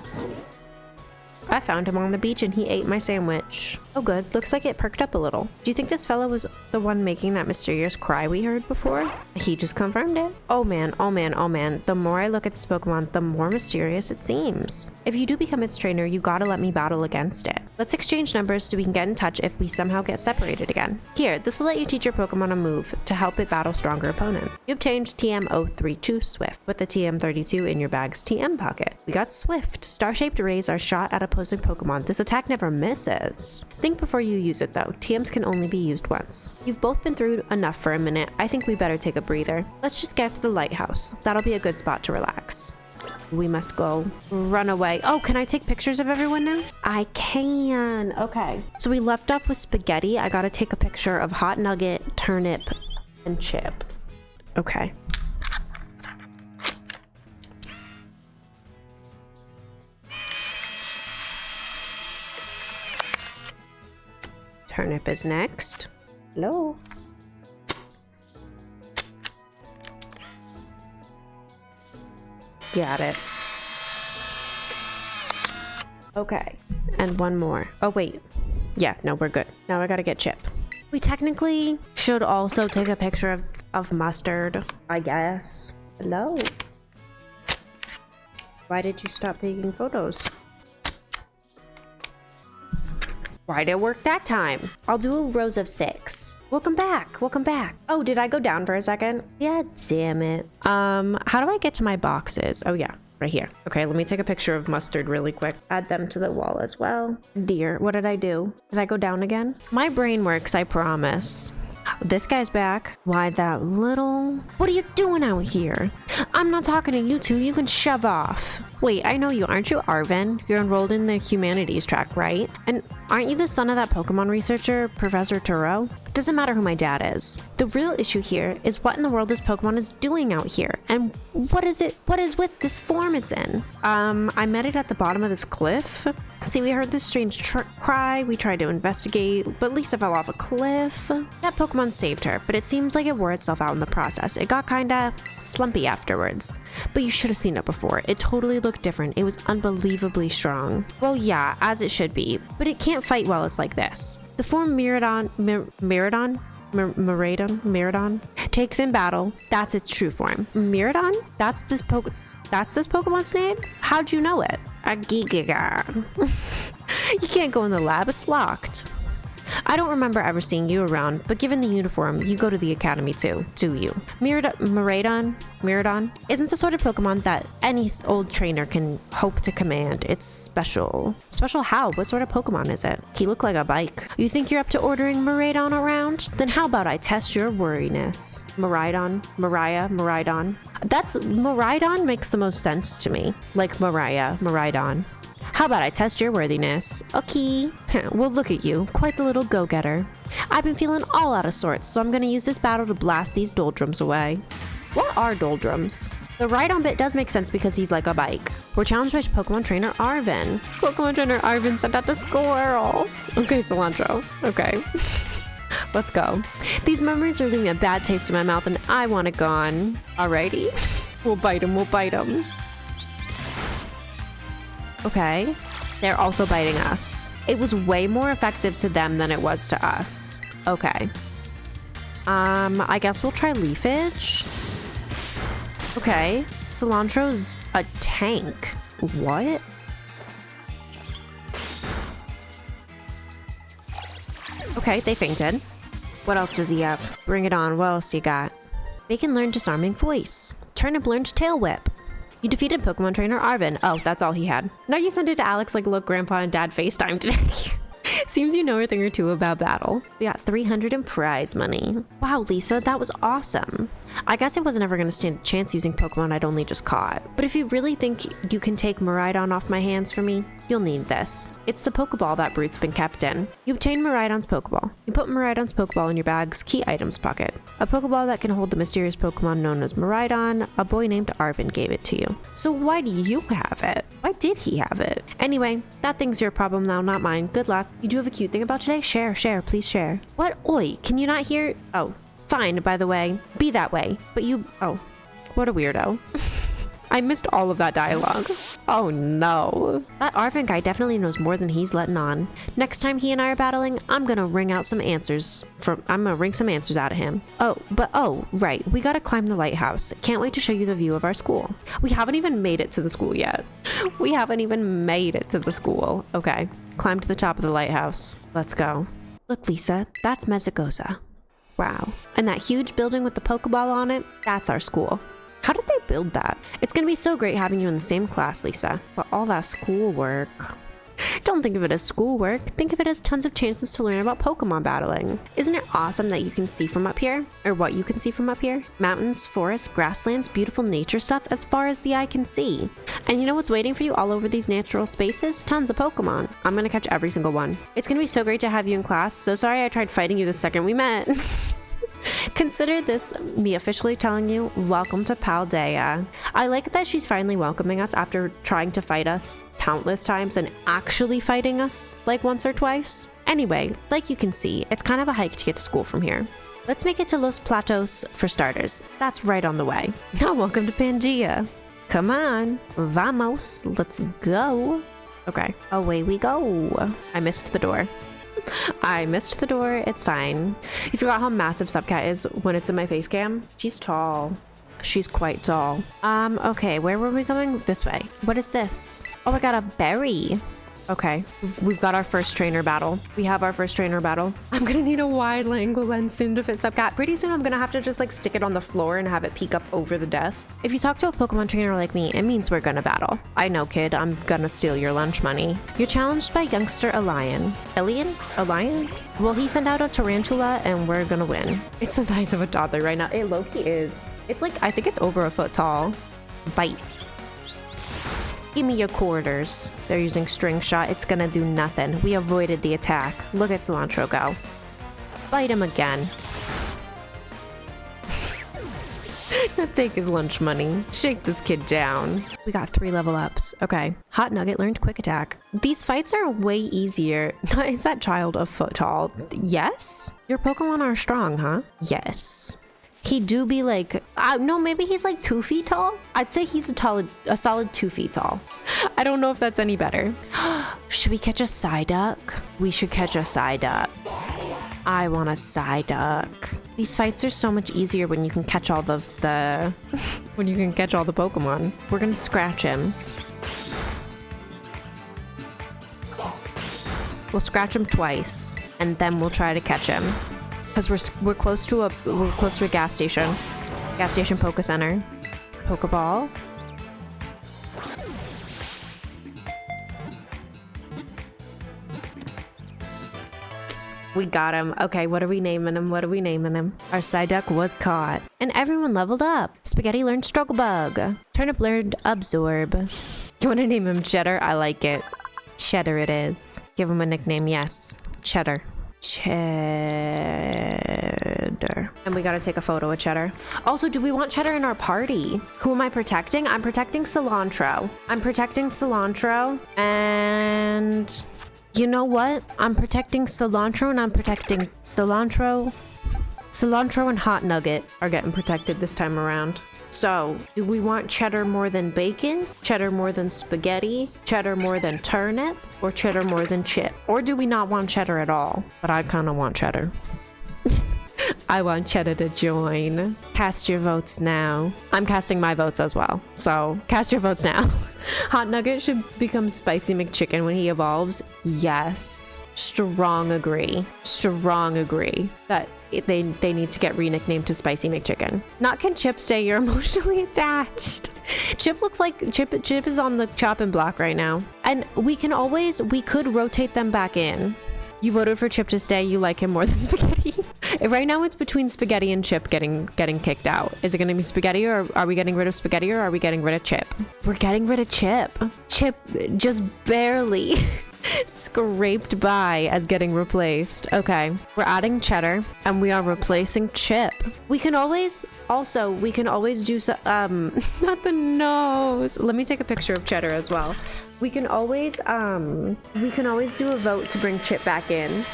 I found him on the beach and he ate my sandwich. Oh good, looks like it perked up a little. Do you think this fella was the one making that mysterious cry we heard before? He just confirmed it. Oh man, oh man, oh man. The more I look at this Pokemon, the more mysterious it seems. If you do become its trainer, you gotta let me battle against it. Let's exchange numbers so we can get in touch if we somehow get separated again. Here, this will let you teach your Pokemon a move to help it battle stronger opponents. You obtained TM032 Swift with the TM32 in your bag's TM pocket. We got Swift. Star-shaped rays are shot at opposing Pokemon. This attack never misses. Think before you use it though. TMs can only be used once. You've both been through enough for a minute. I think we better take a breather. Let's just get to the lighthouse. That'll be a good spot to relax. We must go. Run away. Oh, can I take pictures of everyone now? I can. Okay. So we left off with spaghetti. I gotta take a picture of hot nugget, turnip, and chip. Okay. Turnip is next. Hello. Got it. Okay. And one more. Oh, wait. Yeah, no, we're good. Now I gotta get Chip. We technically should also take a picture of Mustard, I guess. Hello. Why did you stop taking photos? Why'd it work that time? I'll do rows of 6. Welcome back. Welcome back. Oh, did I go down for a second? Yeah, damn it. How do I get to my boxes? Oh yeah. right here. Okay, let me take a picture of Mustard really quick. Add them to the wall as well. Dear, what did I do? Did I go down again? My brain works, I promise. This guy's back. Why that little... What are you doing out here? I'm not talking to you two. You can shove off. Wait, I know you. Aren't you Arvin? You're enrolled in the humanities track, right? And aren't you the son of that Pokemon researcher, Professor Turo? Doesn't matter who my dad is. The real issue here is what in the world this Pokemon is doing out here. And what is with this form it's in? I met it at the bottom of this cliff. See, we heard this strange cry. We tried to investigate, but Lisa fell off a cliff. That Pokemon saved her, but it seems like it wore itself out in the process. It got kinda slumpy afterwards. But you should have seen it before. It totally looked different. It was unbelievably strong. Well, yeah, as it should be, but it can't fight well it's like this. The form Miraidon takes in battle. That's its true form. Miraidon? That's this Pokemon's name? How'd you know it? A giga. You can't go in the lab, it's locked. I don't remember ever seeing you around, but given the uniform, you go to the academy too, do you? Miraidon isn't the sort of Pokemon that any old trainer can hope to command. It's special. Special how? What sort of Pokemon is it? He looked like a bike. You think you're up to ordering Miraidon around? Then how about I test your worriness? Miraidon. Miraidon makes the most sense to me. Like Miraidon. How about I test your worthiness? Okay. Well, look at you. Quite the little go-getter. I've been feeling all out of sorts, so I'm going to use this battle to blast these doldrums away. What are doldrums? The Rhydon bit does make sense because he's like a bike. We're challenged by Pokemon Trainer Arvin. Pokemon Trainer Arvin sent out the squirrel. Okay, cilantro. Okay. Let's go. These memories are leaving a bad taste in my mouth and I want it gone. Alrighty. We'll bite him. Okay, they're also biting us. It was way more effective to them than it was to us. Okay. I guess we'll try Leafage. Okay, Cilantro's a tank. What? Okay, they fainted. What else does he have? Bring it on, what else you got? Bacon learned Disarming Voice. Turnip learned Tail Whip. You defeated Pokemon Trainer Arvin. Oh, that's all he had. Now you sent it to Alex like, look, Grandpa and Dad FaceTime today. Seems you know a thing or two about battle. We got 300 in prize money. Wow, Lisa, that was awesome. I guess I wasn't ever going to stand a chance using Pokemon I'd only just caught. But if you really think you can take Miraidon off my hands for me, you'll need this. It's the Pokeball that Brute's been kept in. You obtain Miraidon's Pokeball. You put Miraidon's Pokeball in your bag's key items pocket. A Pokeball that can hold the mysterious Pokemon known as Miraidon. A boy named Arvin gave it to you. So why do you have it? Why did he have it? Anyway, that thing's your problem now, not mine. Good luck. You do have a cute thing about today? Share, please share. What? Oi, can you not hear? Oh, fine, by the way. Be that way. But you... Oh, what a weirdo. I missed all of that dialogue. Oh no. That Arvin guy definitely knows more than he's letting on. Next time he and I are battling, I'm gonna ring some answers out of him. Oh, right. We gotta climb the lighthouse. Can't wait to show you the view of our school. We haven't even made it to the school yet. Okay. Climb to the top of the lighthouse. Let's go. Look, Lisa, that's Mesagoza. Wow. And that huge building with the Pokeball on it, that's our school. How did they build that? It's gonna be so great having you in the same class, Lisa. But all that schoolwork... Don't think of it as schoolwork. Think of it as tons of chances to learn about Pokemon battling. Isn't it awesome that you can see from up here? Or what you can see from up here? Mountains, forests, grasslands, beautiful nature stuff as far as the eye can see. And you know what's waiting for you all over these natural spaces? Tons of Pokemon. I'm gonna catch every single one. It's gonna be so great to have you in class. So sorry I tried fighting you the second we met. Consider this me officially telling you, welcome to Paldea. I like that she's finally welcoming us after trying to fight us countless times and actually fighting us like once or twice. Anyway, like you can see, it's kind of a hike to get to school from here. Let's make it to Los Platos for starters. That's right on the way. Now welcome to Pangea. Come on, vamos, let's go. Okay, away we go. I missed the door. It's fine. You forgot how massive Subcat is when it's in my face cam? She's tall. She's quite tall. Okay, where were we going? This way. What is this? Oh, I got a berry. Okay, we've got our first trainer battle. We have our first trainer battle. I'm gonna need a wide angle lens soon to fit Subcat. Pretty soon I'm gonna have to just like stick it on the floor and have it peek up over the desk. If you talk to a Pokemon trainer like me, it means we're gonna battle. I know, kid, I'm gonna steal your lunch money. You're challenged by youngster Elian. Elian? Well, he sent out a tarantula and we're gonna win. It's the size of a toddler right now. It low-key is. It's like, I think it's over a foot tall. Bite. Give me your quarters. They're using string shot. It's gonna do nothing. We avoided the attack. Look at Cilantro go. Bite him again. Now take his lunch money. Shake this kid down. We got 3 level ups. Okay. Hot Nugget learned quick attack. These fights are way easier. Is that child a foot tall? Yes? Your Pokemon are strong, huh? Yes. He do be like, no, maybe he's like 2 feet tall. I'd say he's a solid 2 feet tall. I don't know if that's any better. Should we catch a Psyduck? We should catch a Psyduck. I want a Psyduck. These fights are so much easier when you can catch all the when you can catch all the Pokemon. We're gonna scratch him. We'll scratch him twice, and then we'll try to catch him. Because we're close to a gas station. Gas station Poke Center. Pokeball. We got him. Okay, what are we naming him? What are we naming him? Our Psyduck was caught. And everyone leveled up. Spaghetti learned Struggle Bug. Turnip learned Absorb. You want to name him Cheddar? I like it. Cheddar it is. Give him a nickname, yes. Cheddar. Cheddar. And we gotta take a photo of Cheddar. Also, do we want Cheddar in our party? Who am I protecting? I'm protecting Cilantro. And you know what? I'm protecting Cilantro and I'm protecting Cilantro. Cilantro and Hot Nugget are getting protected this time around. So, do we want Cheddar more than bacon? Cheddar more than spaghetti? Cheddar more than turnip? Or Cheddar more than chip? Or do we not want Cheddar at all? But I kind of want Cheddar. I want Cheddar to join. Cast your votes now. I'm casting my votes as well. So, cast your votes now. Hot Nugget should become Spicy McChicken when he evolves. Yes. Strong agree. Strong agree. That they need to get re-nicknamed to Spicy McChicken. Not can Chip stay, you're emotionally attached. Chip looks like Chip is on the chopping block right now. And we could rotate them back in. You voted for Chip to stay, you like him more than Spaghetti. Right now it's between Spaghetti and Chip getting kicked out. Is it gonna be Spaghetti, or are we getting rid of Spaghetti, or are we getting rid of Chip? We're getting rid of Chip. Chip just barely scraped by as getting replaced. Okay, we're adding Cheddar and we are replacing Chip. We can always do not the nose. Let me take a picture of Cheddar as well. We can always do a vote to bring Chip back in.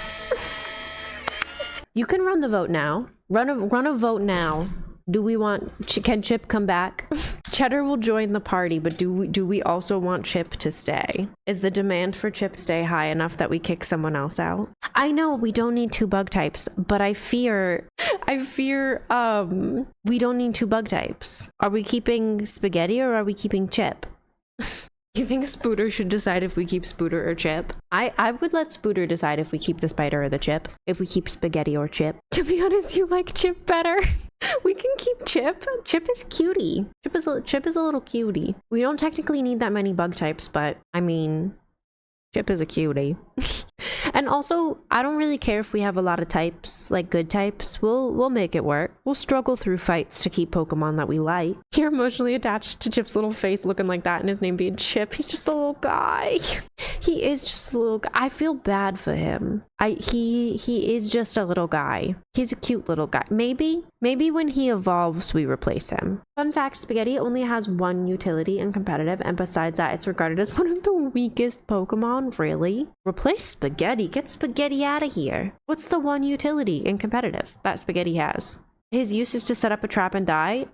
You can run the vote now. Run a vote now. Can Chip come back? Cheddar will join the party, but do we also want Chip to stay? Is the demand for Chip stay high enough that we kick someone else out? I know we don't need 2 bug types, but I fear we don't need 2 bug types. Are we keeping Spaghetti or are we keeping Chip? You think Spooter should decide if we keep Spooter or Chip? I would let Spooter decide if we keep the spider or the Chip. If we keep Spaghetti or Chip. To be honest, you like Chip better. We can keep Chip. Chip is cutie. Chip is a little cutie. We don't technically need that many bug types, but I mean, Chip is a cutie. And also, I don't really care if we have a lot of types, like good types. We'll make it work. We'll struggle through fights to keep Pokemon that we like. You're emotionally attached to Chip's little face looking like that and his name being Chip. He's just a little guy. He is just a little guy. I feel bad for him. He is just a little guy. He's a cute little guy. Maybe when he evolves, we replace him. Fun fact, Spaghetti only has 1 utility in competitive, and besides that, it's regarded as one of the weakest Pokemon. Really? Replace Spaghetti. Get Spaghetti out of here. What's the 1 utility in competitive that Spaghetti has? His use is to set up a trap and die?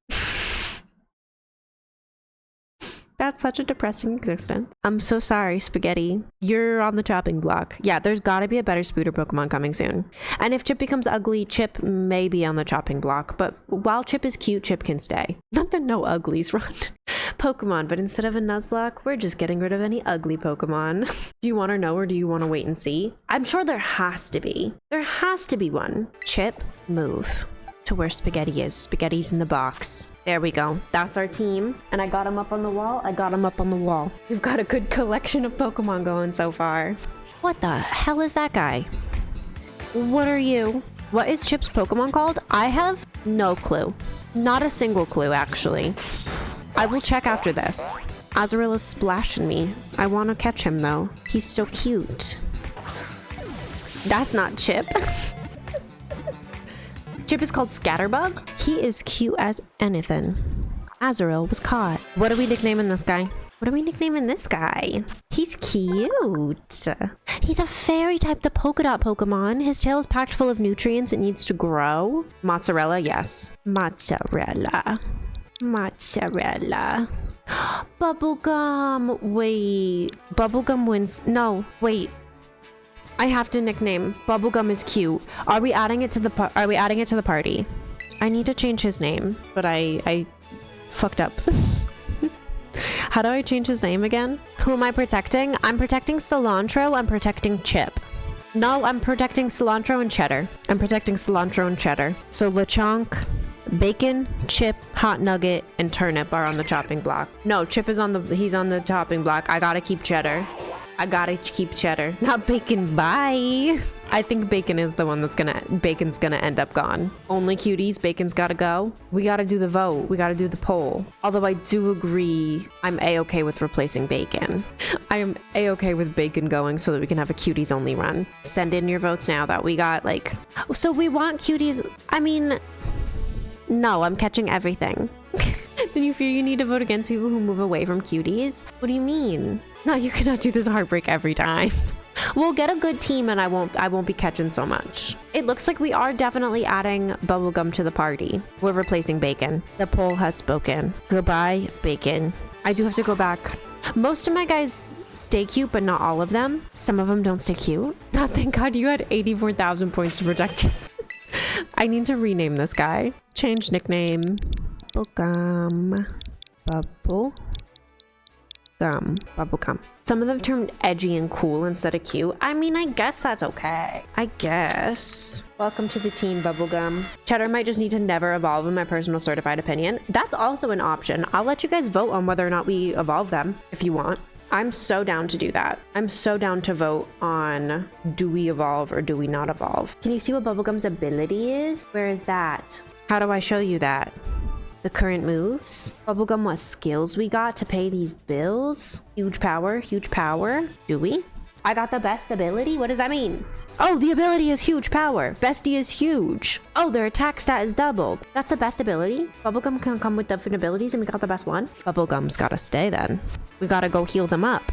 That's such a depressing existence. I'm so sorry, Spaghetti. You're on the chopping block. Yeah, there's gotta be a better Spooter Pokemon coming soon. And if Chip becomes ugly, Chip may be on the chopping block. But while Chip is cute, Chip can stay. Not that no uglies run. Pokemon, but instead of a Nuzlocke, we're just getting rid of any ugly Pokemon. Do you want to know or do you want to wait and see? I'm sure there has to be. There has to be one. Chip, move to where Spaghetti is. Spaghetti's in the box. There we go. That's our team. And I got him up on the wall. We've got a good collection of Pokemon going so far. What the hell is that guy? What are you? What is Chip's Pokemon called? I have no clue. Not a single clue, actually. I will check after this. Azrael is splashing me. I want to catch him, though. He's so cute. That's not Chip. Chip is called Scatterbug. He is cute as anything. Azrael was caught. What are we nicknaming this guy? He's cute. He's a fairy type, the polka dot Pokemon. His tail is packed full of nutrients. It needs to grow. Mozzarella, yes. Mozzarella. Bubblegum. Wait. Bubblegum wins. No, wait. I have to nickname. Bubblegum is cute. Are we adding it to the party? I need to change his name, but I fucked up. How do I change his name again? Who am I protecting? I'm protecting Cilantro. I'm protecting Chip. No, I'm protecting Cilantro and Cheddar. So Lechonk, Bacon, Chip, Hot Nugget, and Turnip are on the chopping block. No, Chip is he's on the chopping block. I gotta keep Cheddar. Not Bacon, bye. I think Bacon is the one Bacon's gonna end up gone. Only cuties, Bacon's gotta go. We gotta do the vote. We gotta do the poll. Although I do agree, I'm a-okay with replacing Bacon. I am a-okay with Bacon going so that we can have a cuties only run. Send in your votes now that we got so we want cuties. I mean, no, I'm catching everything. Then you fear you need to vote against people who move away from cuties? What do you mean? No, you cannot do this heartbreak every time. We'll get a good team and I won't be catching so much. It looks like we are definitely adding Bubblegum to the party. We're replacing Bacon. The poll has spoken. Goodbye, Bacon. I do have to go back. Most of my guys stay cute, but not all of them. Some of them don't stay cute. Oh, thank God you had 84,000 points to protect you. I need to rename this guy. Change nickname. Bubblegum. Bubblegum. Some of them turned edgy and cool instead of cute. I mean, I guess that's okay. I guess. Welcome to the team, Bubblegum. Cheddar might just need to never evolve, in my personal certified opinion. That's also an option. I'll let you guys vote on whether or not we evolve them if you want. I'm so down to do that. I'm so down to vote on do we evolve or do we not evolve. Can you see what Bubblegum's ability is? Where is that? How do I show you that? The current moves. Bubblegum, what skills we got to pay these bills? Huge power, huge power. Do we? I got the best ability? What does that mean? Oh, the ability is huge power. Bestie is huge. Oh, their attack stat is doubled. That's the best ability? Bubblegum can come with different abilities and we got the best one? Bubblegum's gotta stay then. We gotta go heal them up.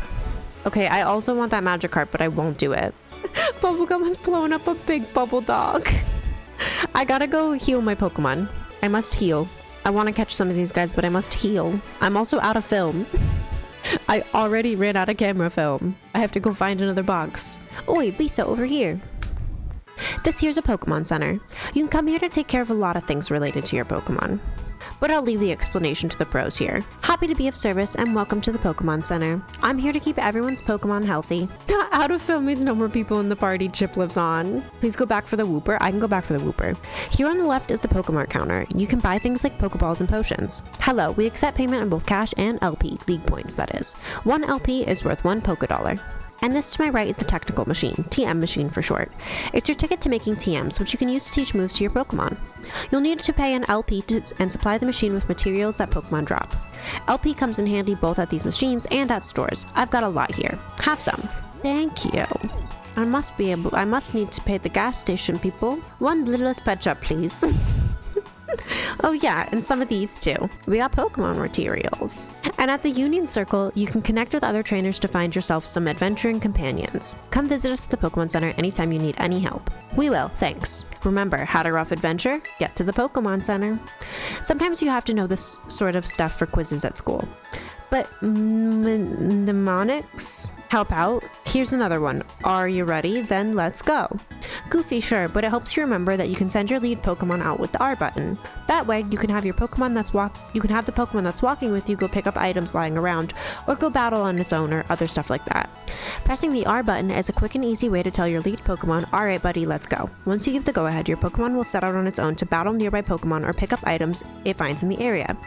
Okay, I also want that Magikarp, but I won't do it. Bubblegum has blown up a big bubble dog. I gotta go heal my Pokemon. I must heal. I want to catch some of these guys, but I must heal. I'm also out of film. I already ran out of camera film. I have to go find another box. Oh wait, Lisa, over here. This here's a Pokemon Center. You can come here to take care of a lot of things related to your Pokemon. But I'll leave the explanation to the pros here. Happy to be of service and welcome to the Pokemon Center. I'm here to keep everyone's Pokemon healthy. Out of film means no more people in the party. Chip lives on. Please go back for the Wooper. I can go back for the Wooper. Here on the left is the Pokemon counter. You can buy things like Pokeballs and potions. Hello, we accept payment in both cash and LP, league points that is. 1 LP is worth 1 Pokedollar. And this to my right is the technical machine, TM machine for short. It's your ticket to making TMs, which you can use to teach moves to your Pokemon. You'll need to pay an LP and supply the machine with materials that Pokemon drop. LP comes in handy both at these machines and at stores. I've got a lot here. Have some. Thank you. I must need to pay the gas station people. 1 littlest pet shop, please. Oh yeah, and some of these too. We got Pokemon materials. And at the Union Circle, you can connect with other trainers to find yourself some adventuring companions. Come visit us at the Pokemon Center anytime you need any help. We will, thanks. Remember, had a rough adventure? Get to the Pokemon Center. Sometimes you have to know this sort of stuff for quizzes at school. But mnemonics help out Here's another one. Are you ready? Then let's go. Goofy, sure, but it helps you remember that you can send your lead Pokemon out with the R button. That way, you can have the Pokemon that's walking with you go pick up items lying around, or go battle on its own, or other stuff like that. Pressing the R button is a quick and easy way to tell your lead Pokemon, alright buddy, let's go. Once you give the go-ahead, your Pokemon will set out on its own to battle nearby Pokemon or pick up items it finds in the area.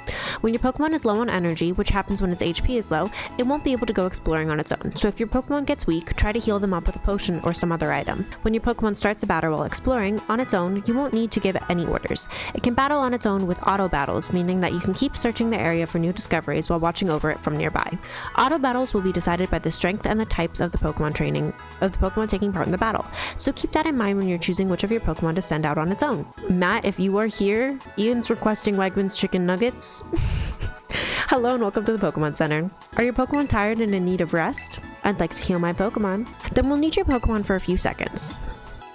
When your Pokemon is low on energy, which happens when its HP is low, it won't be able to go exploring on its own. So if your Pokemon gets weak, try to heal them up with a potion or some other item. When your Pokemon starts a battle while exploring on its own, you won't need to give it any orders. It can battle on its own with auto battles, meaning that you can keep searching the area for new discoveries while watching over it from nearby. Auto battles will be decided by the strength and the types of the Pokemon taking part in the battle. So keep that in mind when you're choosing which of your Pokemon to send out on its own. Matt, if you are here, Ian's requesting Wegmans chicken nuggets. Hello and welcome to the Pokemon Center. Are your Pokemon tired and in need of rest? I'd like to heal my Pokemon. Then we'll need your Pokemon for a few seconds.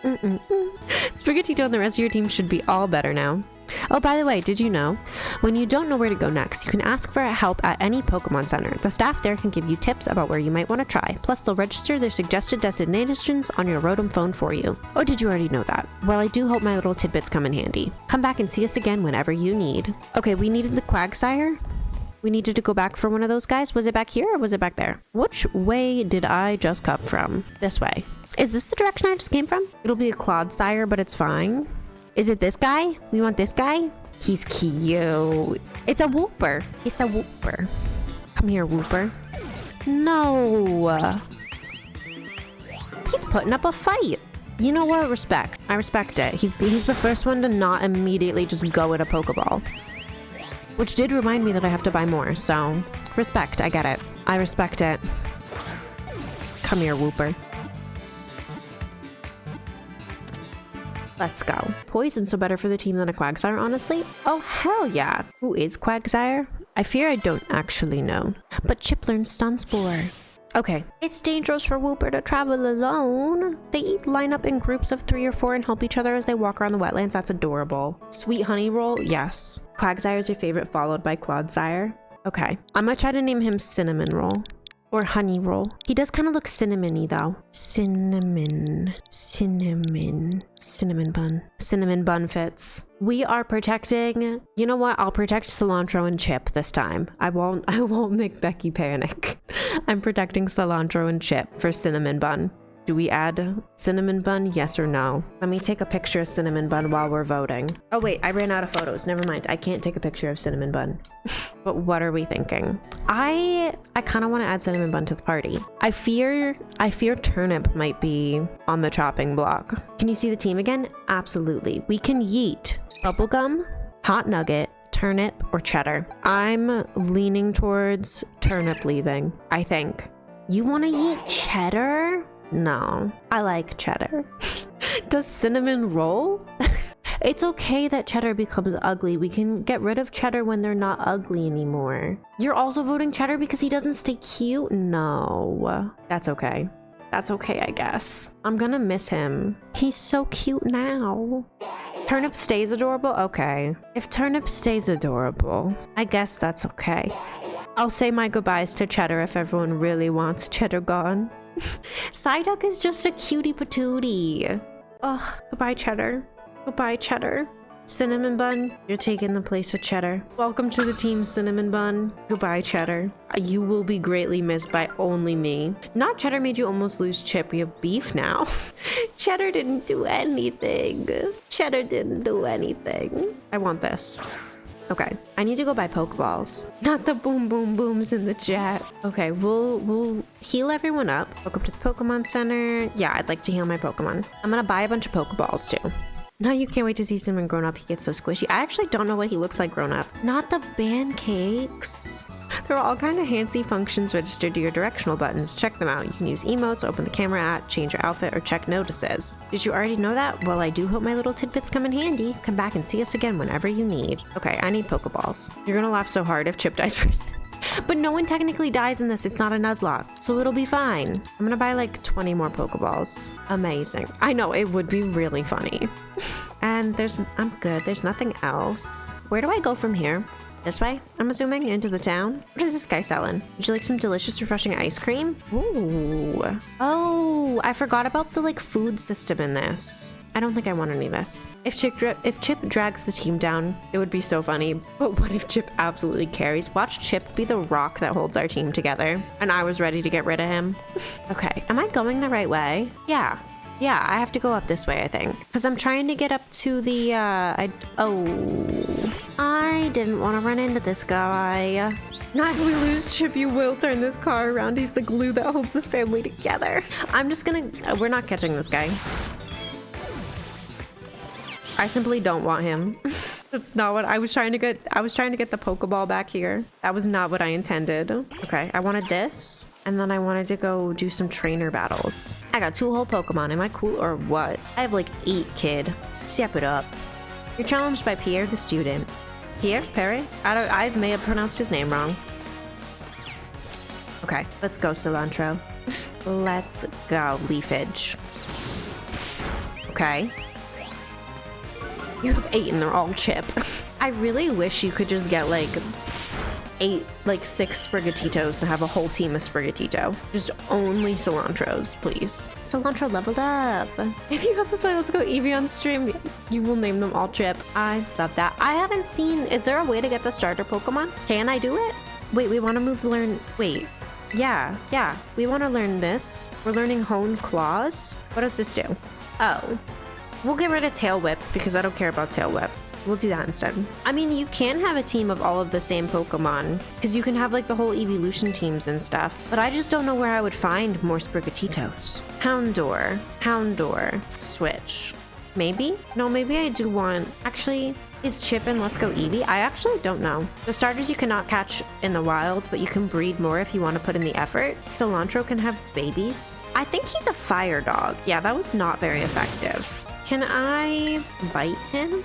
Sprigatito and the rest of your team should be all better now. Oh, by the way, did you know? When you don't know where to go next, you can ask for help at any Pokemon Center. The staff there can give you tips about where you might want to try. Plus, they'll register their suggested destinations on your Rotom phone for you. Or did you already know that? Well, I do hope my little tidbits come in handy. Come back and see us again whenever you need. Okay, we needed the Quagsire. We needed to go back for one of those guys. Was it back here or was it back there? Which way did I just come from? This way. Is this the direction I just came from? It'll be a Clodsire, but it's fine. Is it this guy? We want this guy? He's cute. It's a Wooper. It's a Wooper. Come here, Wooper. No. He's putting up a fight. You know what? Respect. I respect it. He's the first one to not immediately just go at a Pokeball. Which did remind me that I have to buy more, so respect. I get it. I respect it. Come here, Wooper. Let's go. Poison's so better for the team than a Quagsire, honestly. Oh, hell yeah. Who is Quagsire? I fear I don't actually know. But Chip learns Stun Spore. Okay. It's dangerous for Wooper to travel alone. They line up in groups of 3 or 4 and help each other as they walk around the wetlands. That's adorable. Sweet Honey Roll? Yes. Quagsire is your favorite, followed by Clodsire. Okay. I'm gonna try to name him Cinnamon Roll. Or Honey Roll. He does kind of look cinnamony though. Cinnamon bun. Cinnamon bun fits. We are protecting, you know what? I'll protect Cilantro and Chip this time. I won't make Becky panic. I'm protecting Cilantro and Chip for Cinnamon Bun. Do we add Cinnamon Bun? Yes or no? Let me take a picture of Cinnamon Bun while we're voting. Oh wait, I ran out of photos. Never mind. I can't take a picture of Cinnamon Bun. But what are we thinking? I kind of want to add Cinnamon Bun to the party. I fear Turnip might be on the chopping block. Can you see the team again? Absolutely. We can yeet Bubblegum, Hot Nugget, Turnip, or Cheddar. I'm leaning towards Turnip leaving, I think. You want to yeet Cheddar? No, I like Cheddar. Does Cinnamon roll? It's okay that Cheddar becomes ugly. We can get rid of Cheddar when they're not ugly anymore. You're also voting Cheddar because he doesn't stay cute? No, that's okay. That's okay, I guess. I'm gonna miss him. He's so cute now. Turnip stays adorable? Okay. If Turnip stays adorable, I guess that's okay. I'll say my goodbyes to Cheddar if everyone really wants Cheddar gone. Psyduck is just a cutie patootie. Ugh, goodbye Cheddar. Goodbye Cheddar. Cinnamon Bun, you're taking the place of Cheddar. Welcome to the team, Cinnamon Bun. Goodbye Cheddar. You will be greatly missed by only me. Not Cheddar made you almost lose Chip. We have beef now. Cheddar didn't do anything. Cheddar didn't do anything. I want this. Okay, I need to go buy Pokeballs. Not the boom boom booms in the chat. Okay, we'll heal everyone up. Welcome to the Pokemon Center. Yeah, I'd like to heal my Pokemon. I'm gonna buy a bunch of Pokeballs too. Now you can't wait to see Cinnamon grown up. He gets so squishy. I actually don't know what he looks like grown up. Not the pancakes. There are all kind of handsy functions registered to your directional buttons. Check them out. You can use emotes, open the camera app, change your outfit, or check notices. Did you already know that? Well, I do hope my little tidbits come in handy. Come back and see us again whenever you need. Okay, I need Pokeballs. You're gonna laugh so hard if Chip dies first. But no one technically dies in this. It's not a Nuzlocke, so it'll be fine. I'm gonna buy like 20 more Pokeballs. Amazing. I know, it would be really funny. And I'm good. There's nothing else. Where do I go from here? This way, I'm assuming, into the town. What is this guy selling? Would you like some delicious, refreshing ice cream? Ooh. Oh, I forgot about the like food system in this. I don't think I want any of this. If Chip drags the team down, it would be so funny. But what if Chip absolutely carries? Watch Chip be the rock that holds our team together. And I was ready to get rid of him. Okay, am I going the right way? Yeah. Yeah, I have to go up this way, I think. Because I'm trying to get up to the, I didn't want to run into this guy. Not if we lose Chip, you will turn this car around. He's the glue that holds this family together. I'm just gonna, we're not catching this guy. I simply don't want him. That's not what I was trying to get. I was trying to get the Pokeball back here. That was not what I intended. Okay, I wanted this. And then I wanted to go do some trainer battles. I got 2 whole Pokemon. Am I cool or what? I have like 8, kid. Step it up. You're challenged by Pierre the student. Pierre? Perry? I may have pronounced his name wrong. Okay, let's go, Cilantro. Let's go, Leafage. Okay. You have 8 and they're all Chip. I really wish you could just get like 6 Sprigatitos and have a whole team of Sprigatito. Just only Cilantros, please. Cilantro leveled up. If you ever play Let's Go Eevee on stream, you will name them all Chip. I love that. I haven't seen, is there a way to get the starter Pokemon? Can I do it? Wait, we want to move learn, wait. Yeah, we want to learn this. We're learning Honed Claws. What does this do? Oh. We'll get rid of Tail Whip because I don't care about Tail Whip. We'll do that instead. I mean, you can have a team of all of the same Pokemon because you can have like the whole evolution teams and stuff, but I just don't know where I would find more Sprigatitos. Houndour, Switch. Maybe? No, maybe I do want... Actually, is Chip in Let's Go Eevee? I actually don't know. The starters you cannot catch in the wild, but you can breed more if you want to put in the effort. Cilantro can have babies. I think he's a fire dog. Yeah, that was not very effective. Can I bite him?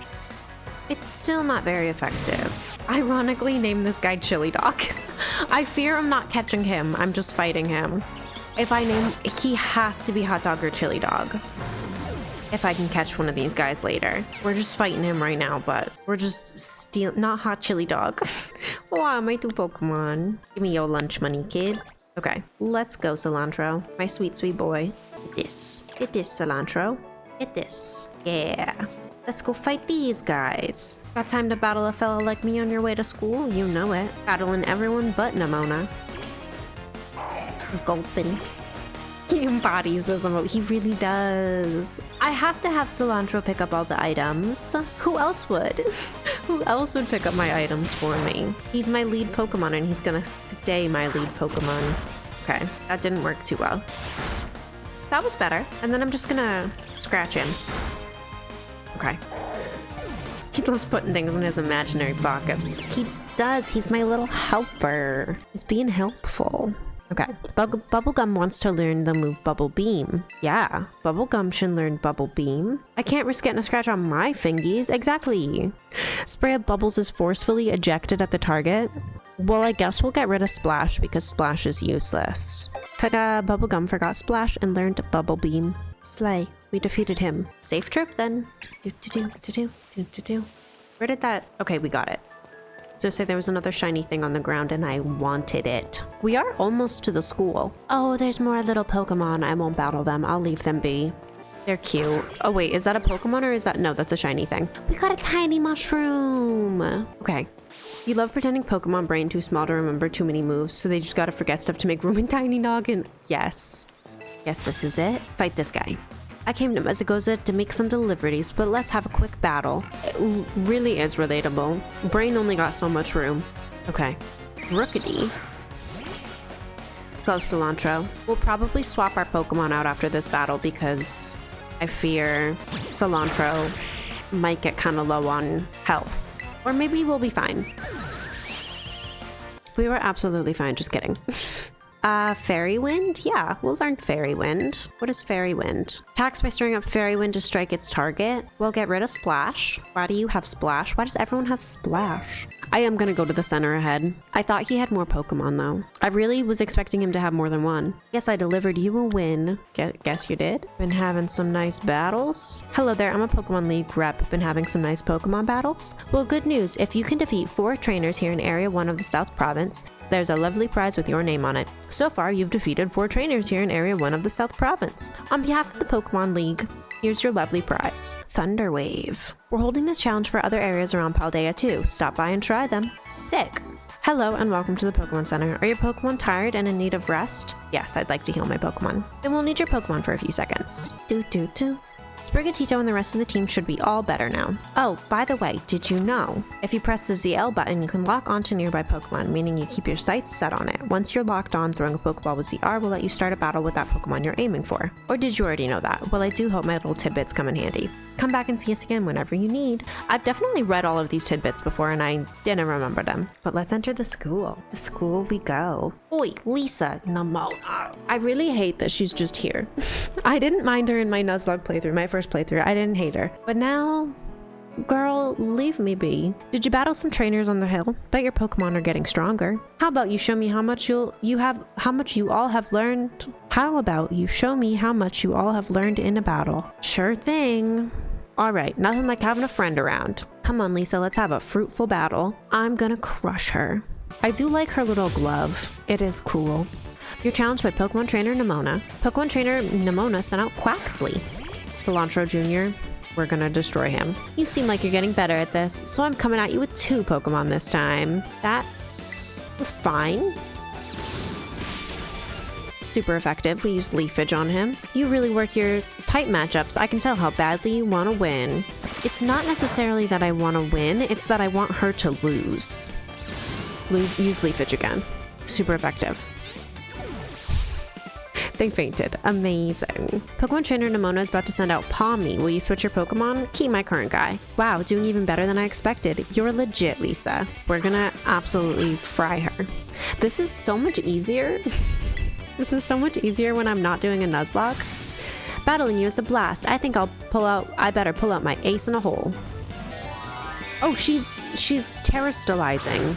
It's still not very effective. Ironically, name this guy Chili Dog. I fear I'm not catching him. I'm just fighting him. If I name, he has to be Hot Dog or Chili Dog. If I can catch one of these guys later. We're just fighting him right now, but we're just not Hot Chili Dog. Wow, my 2 Pokemon. Give me your lunch money, kid. Okay, let's go, Cilantro. My sweet, sweet boy. Get this, Cilantro. Get this. Yeah. Let's go fight these guys. Got time to battle a fella like me on your way to school? You know it. Battling everyone but Nimona. Gulpin. He embodies this emote. He really does. I have to have Cilantro pick up all the items. Who else would? Who else would pick up my items for me? He's my lead Pokemon and he's gonna stay my lead Pokemon. Okay, that didn't work too well. That was better. And then I'm just gonna scratch him. Okay. He loves putting things in his imaginary pockets. He does. He's my little helper. He's being helpful. Okay. Bubblegum wants to learn the move Bubble Beam. Yeah. Bubblegum should learn Bubble Beam. I can't risk getting a scratch on my fingies. Exactly. Spray of bubbles is forcefully ejected at the target. Well, I guess we'll get rid of Splash because Splash is useless. Ta-da! Bubblegum forgot Splash and learned Bubble Beam. Slay. We defeated him. Safe trip then. Where did that... Okay, we got it. So say there was another shiny thing on the ground and I wanted it. We are almost to the school. Oh, there's more little Pokemon. I won't battle them. I'll leave them be. They're cute. Oh wait, is that a Pokemon or is that... No, that's a shiny thing. We got a tiny mushroom. Okay. You love pretending Pokemon brain too small to remember too many moves, so they just gotta forget stuff to make room in Tiny Noggin. Yes. Yes, this is it. Fight this guy. I came to Mezzagoza to make some deliveries, but let's have a quick battle. It really is relatable. Brain only got so much room. Okay. Rookity. Go, Cilantro. We'll probably swap our Pokemon out after this battle because I fear Cilantro might get kind of low on health. Or maybe we'll be fine. We were absolutely fine, just kidding. Fairy Wind? Yeah, we'll learn Fairy Wind. What is Fairy Wind? Attacks by stirring up Fairy Wind to strike its target. We'll get rid of Splash. Why do you have Splash? Why does everyone have Splash? I am gonna go to the center ahead. I thought he had more Pokemon though. I really was expecting him to have more than one. Guess I delivered you a win. Guess you did? Been having some nice battles? Hello there, I'm a Pokemon League rep. Been having some nice Pokemon battles? Well, good news. If you can defeat 4 trainers here in Area 1 of the South Province, there's a lovely prize with your name on it. So far, you've defeated 4 trainers here in Area 1 of the South Province. On behalf of the Pokemon League, here's your lovely prize. Thunder Wave. We're holding this challenge for other areas around Paldea too. Stop by and try them. Sick! Hello and welcome to the Pokemon Center. Are your Pokemon tired and in need of rest? Yes, I'd like to heal my Pokemon. Then we'll need your Pokemon for a few seconds. Sprigatito and the rest of the team should be all better now. Oh, by the way, did you know? If you press the ZL button, you can lock onto nearby Pokemon, meaning you keep your sights set on it. Once you're locked on, throwing a Pokeball with ZR will let you start a battle with that Pokemon you're aiming for. Or did you already know that? Well, I do hope my little tidbits come in handy. Come back and see us again whenever you need. I've definitely read all of these tidbits before and I didn't remember them. But let's enter the school. The school we go. Oi, Lisa, Namona. I really hate that she's just here. I didn't mind her in my Nuzlocke playthrough, my first playthrough. I didn't hate her. But now, girl, leave me be. Did you battle some trainers on the hill? Bet your Pokemon are getting stronger. How about you show me how much you all have learned? How about you show me how much you all have learned in a battle? Sure thing. All right, nothing like having a friend around. Come on, Lisa, let's have a fruitful battle. I'm gonna crush her. I do like her little glove. It is cool. You're challenged by Pokemon Trainer Nemona. Pokemon Trainer Nemona sent out Quaxley. Cilantro Jr., we're gonna destroy him. You seem like you're getting better at this, so I'm coming at you with 2 Pokemon this time. That's fine. Super effective. We used Leafage on him. You really work your type matchups. I can tell how badly you want to win. It's not necessarily that I want to win, it's that I want her to lose. Use Leafage again. Super effective. They fainted. Amazing. Pokemon Trainer Nemona is about to send out Palmy. Will you switch your Pokemon? Keep my current guy. Wow, doing even better than I expected. You're legit, Lisa. We're gonna absolutely fry her. This is so much easier. This is so much easier when I'm not doing a Nuzlocke. Battling you is a blast. I think I better pull out my ace in a hole. Oh, she's terrestrializing.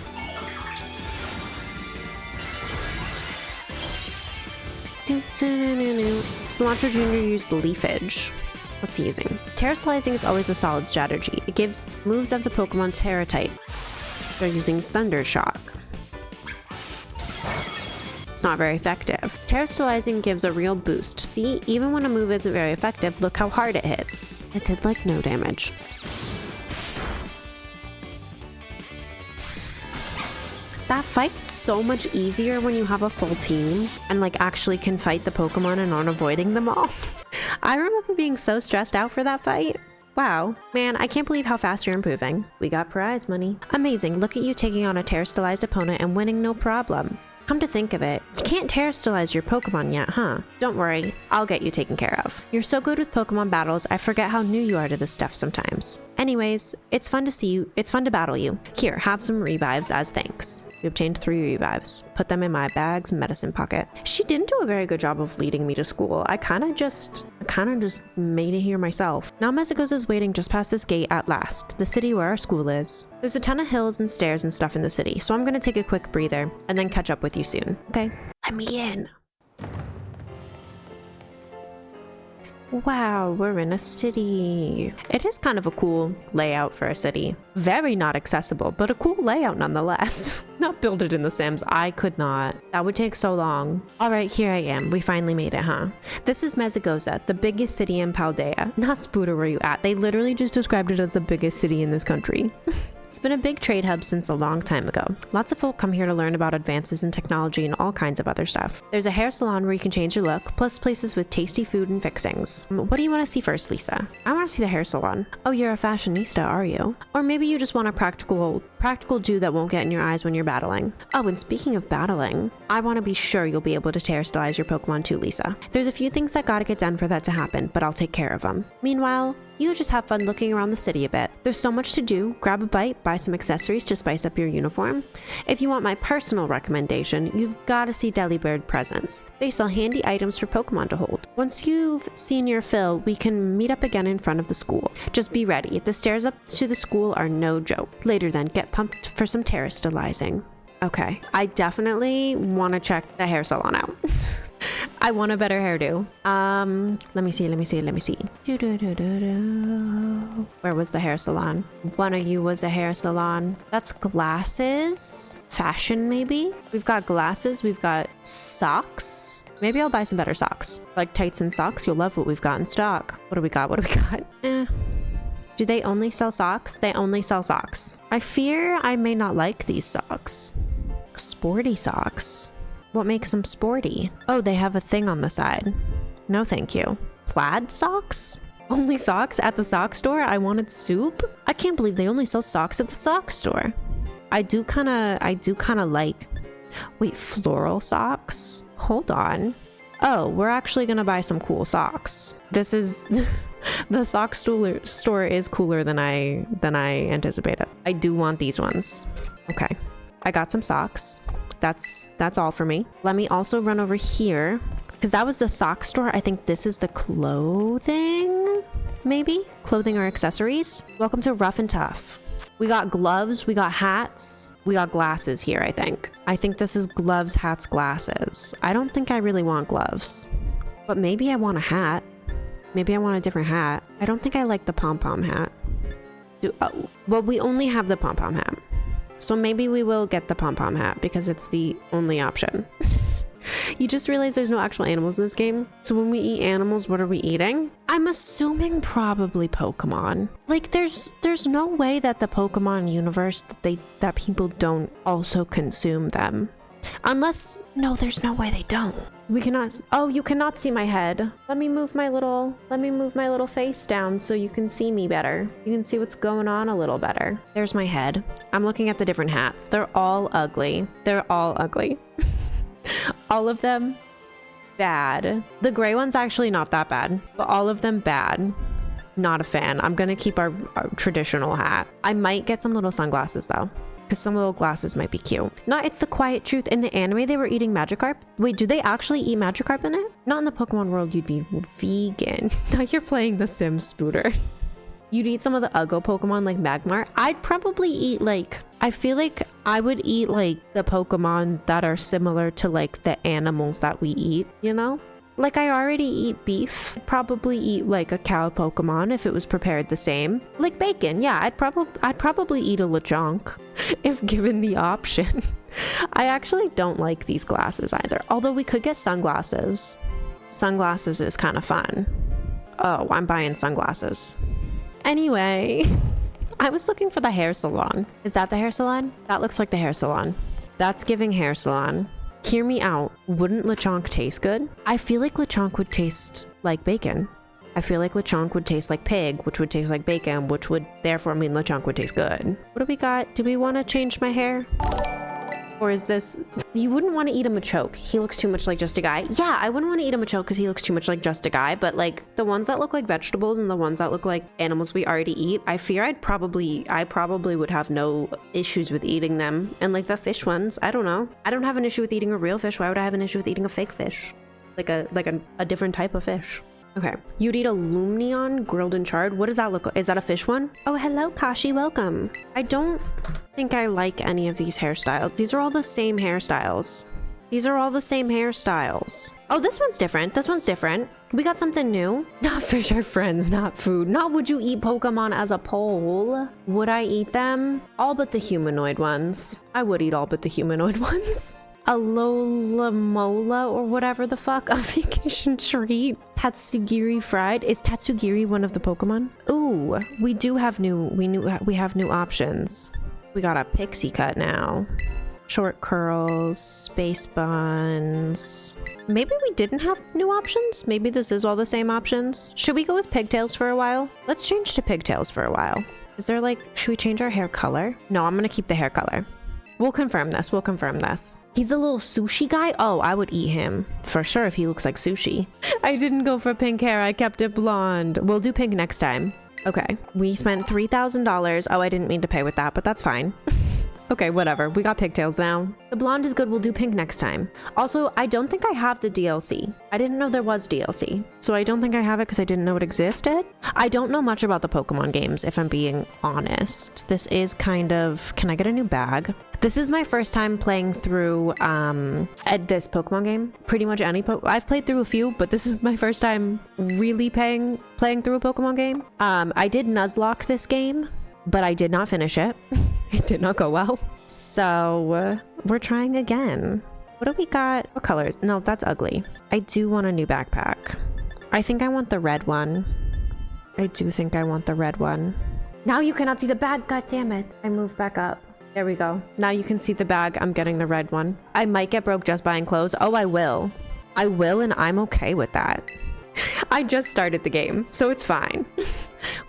Cilantro Jr. used Leafage. What's he using? Terrestrializing is always a solid strategy. It gives moves of the Pokemon Terra type. They're using Thunder Shock. It's not very effective. Terrestrializing gives a real boost. See, even when a move isn't very effective, look how hard it hits. It did like no damage. That fight's so much easier when you have a full team and like actually can fight the Pokemon and aren't avoiding them all. I remember being so stressed out for that fight. Wow, man, I can't believe how fast you're improving. We got prize money. Amazing, look at you taking on a terrestrialized opponent and winning no problem. Come to think of it, you can't terrestrialize your Pokemon yet, huh? Don't worry, I'll get you taken care of. You're so good with Pokemon battles, I forget how new you are to this stuff sometimes. Anyways, it's fun to battle you. Here, have some revives as thanks. You obtained 3 revives. Put them in my bag's medicine pocket. She didn't do a very good job of leading me to school. I kinda just made it here myself. Now Mesagoza's waiting just past this gate at last, the city where our school is. There's a ton of hills and stairs and stuff in the city, so I'm gonna take a quick breather and then catch up with you soon, okay? Let me in. Wow, we're in a city. It is kind of a cool layout for a city. Very not accessible, but a cool layout nonetheless. Not build it in The Sims. I could not. That would take so long. All right, here I am. We finally made it, huh? This is Mesagoza, the biggest city in Paldea. Not Spuda, where you at. They literally just described it as the biggest city in this country. It's been a big trade hub since a long time ago. Lots of folk come here to learn about advances in technology and all kinds of other stuff. There's a hair salon where you can change your look, plus places with tasty food and fixings. What do you want to see first, Lisa? I want to see the hair salon. Oh, you're a fashionista, are you? Or maybe you just want a practical Jew that won't get in your eyes when you're battling. Oh, and speaking of battling, I want to be sure you'll be able to terrestrialize your Pokemon too, Lisa. There's a few things that gotta get done for that to happen, but I'll take care of them. Meanwhile, you just have fun looking around the city a bit. There's so much to do. Grab a bite, buy some accessories to spice up your uniform. If you want my personal recommendation, you've got to see Delibird Presents. They sell handy items for Pokemon to hold. Once you've seen your fill, we can meet up again in front of the school. Just be ready. The stairs up to the school are no joke. Later then, get pumped for some terrace stylizing. Okay, I definitely want to check the hair salon out. I want a better hairdo. Let me see. Where was the hair salon? One of you was a hair salon. That's glasses. Fashion, maybe? We've got glasses. We've got socks. Maybe I'll buy some better socks. Like tights and socks. You'll love what we've got in stock. What do we got? Do they only sell socks? They only sell socks. I fear I may not like these socks. Sporty socks. What makes them sporty? Oh, they have a thing on the side. No, thank you. Plaid socks? Only socks at the sock store? I wanted soup? I can't believe they only sell socks at the sock store. I do kind of like... Wait, floral socks? Hold on. Oh, we're actually gonna buy some cool socks. This is... The sock store is cooler than I anticipated. I do want these ones. Okay. I got some socks. That's all for me. Let me also run over here because that was the sock store. I think this is the clothing, maybe? Clothing or accessories. Welcome to Rough and Tough. We got gloves, we got hats, we got glasses here, I think. I think this is gloves, hats, glasses. I don't think I really want gloves, but maybe I want a hat. Maybe I want a different hat. I don't think I like the pom-pom hat. Well, we only have the pom-pom hat. So maybe we will get the pom-pom hat because it's the only option. You just realize there's no actual animals in this game. So when we eat animals, what are we eating? I'm assuming probably Pokemon. Like there's no way that the Pokemon universe that people don't also consume them. Unless, no, there's no way they don't. We cannot, oh, you cannot see my head. Let me move my little face down so you can see me better. You can see what's going on a little better. There's my head. I'm looking at the different hats. They're all ugly. They're all ugly. All of them bad. The gray one's actually not that bad, but all of them bad. Not a fan. I'm gonna keep our traditional hat. I might get some little sunglasses though, because some little glasses might be cute. It's the quiet truth. In the anime, they were eating Magikarp. Wait, do they actually eat Magikarp in it? Not in the Pokemon world, you'd be vegan. Now you're playing the Sims, Spooter. You'd eat some of the Uggo Pokemon like Magmar. I'd probably eat I feel like I would eat the Pokemon that are similar to the animals that we eat, you know? Like I already eat beef. I'd probably eat a cow Pokemon if it was prepared the same. Like bacon, yeah, I'd probably eat a Lechonk if given the option. I actually don't like these glasses either. Although we could get sunglasses. Sunglasses is kind of fun. Oh, I'm buying sunglasses. Anyway, I was looking for the hair salon. Is that the hair salon? That looks like the hair salon. That's giving hair salon. Hear me out. Wouldn't Lechonk taste good? I feel like Lechonk would taste like bacon. I feel like Lechonk would taste like pig, which would taste like bacon, which would therefore mean Lechonk would taste good. What do we got? Do we want to change my hair? Or is this... You wouldn't want to eat a Machoke. He looks too much like Just a Guy. Yeah, I wouldn't want to eat a Machoke because he looks too much like Just a Guy. But the ones that look like vegetables and the ones that look like animals we already eat, I fear I probably would have no issues with eating them. And the fish ones, I don't know. I don't have an issue with eating a real fish. Why would I have an issue with eating a fake fish? Like a different type of fish. Okay, you'd eat a Lumineon grilled and charred. What does that look like? Is that a fish one? Oh, hello, Kashi, welcome. I don't think I like any of these hairstyles. These are all the same hairstyles. These are all the same hairstyles. Oh, this one's different. This one's different. We got something new. Not fish are friends, not food. Not would you eat Pokemon as a poll. Would I eat them? All but the humanoid ones. I would eat all but the humanoid ones. A Lola or whatever the fuck, a vacation treat. Tatsugiri fried. Is Tatsugiri one of the Pokemon? Ooh, we do have we have new options. We got a pixie cut now. Short curls, space buns. Maybe we didn't have new options? Maybe this is all the same options? Should we go with pigtails for a while? Let's change to pigtails for a while. Is there should we change our hair color? No, I'm gonna keep the hair color. We'll confirm this. We'll confirm this. He's a little sushi guy? Oh, I would eat him. For sure if he looks like sushi. I didn't go for pink hair. I kept it blonde. We'll do pink next time. Okay, we spent $3,000. Oh, I didn't mean to pay with that, but that's fine. Okay, whatever. We got pigtails now. The blonde is good. We'll do pink next time. Also, I don't think I have the DLC. I didn't know there was DLC. So I don't think I have it because I didn't know it existed. I don't know much about the Pokemon games, if I'm being honest. This is kind of... Can I get a new bag? This is my first time playing through at this Pokemon game. Pretty much any I've played through a few, but this is my first time really playing through a Pokemon game. I did Nuzlocke this game, but I did not finish it. It did not go well. So we're trying again. What do we got? What colors? No, that's ugly. I do want a new backpack. I think I want the red one. I do think I want the red one. Now you cannot see the bag. God damn it. I moved back up. There we go. Now you can see the bag. I'm getting the red one. I might get broke just buying clothes. Oh, I will. I will, and I'm okay with that. I just started the game, so it's fine.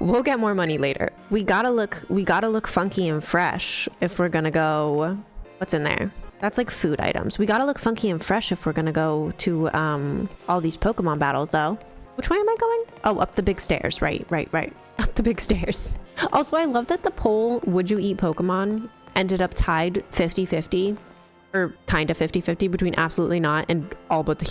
We'll get more money later. We gotta look funky and fresh if we're gonna go. What's in there? That's like food items. We gotta look funky and fresh if we're gonna go to all these Pokemon battles though. Which way am I going? Oh, up the big stairs. Right. Up the big stairs. Also, I love that the poll, would you eat Pokemon, ended up tied 50-50. Or kind of 50-50 between absolutely not and all but the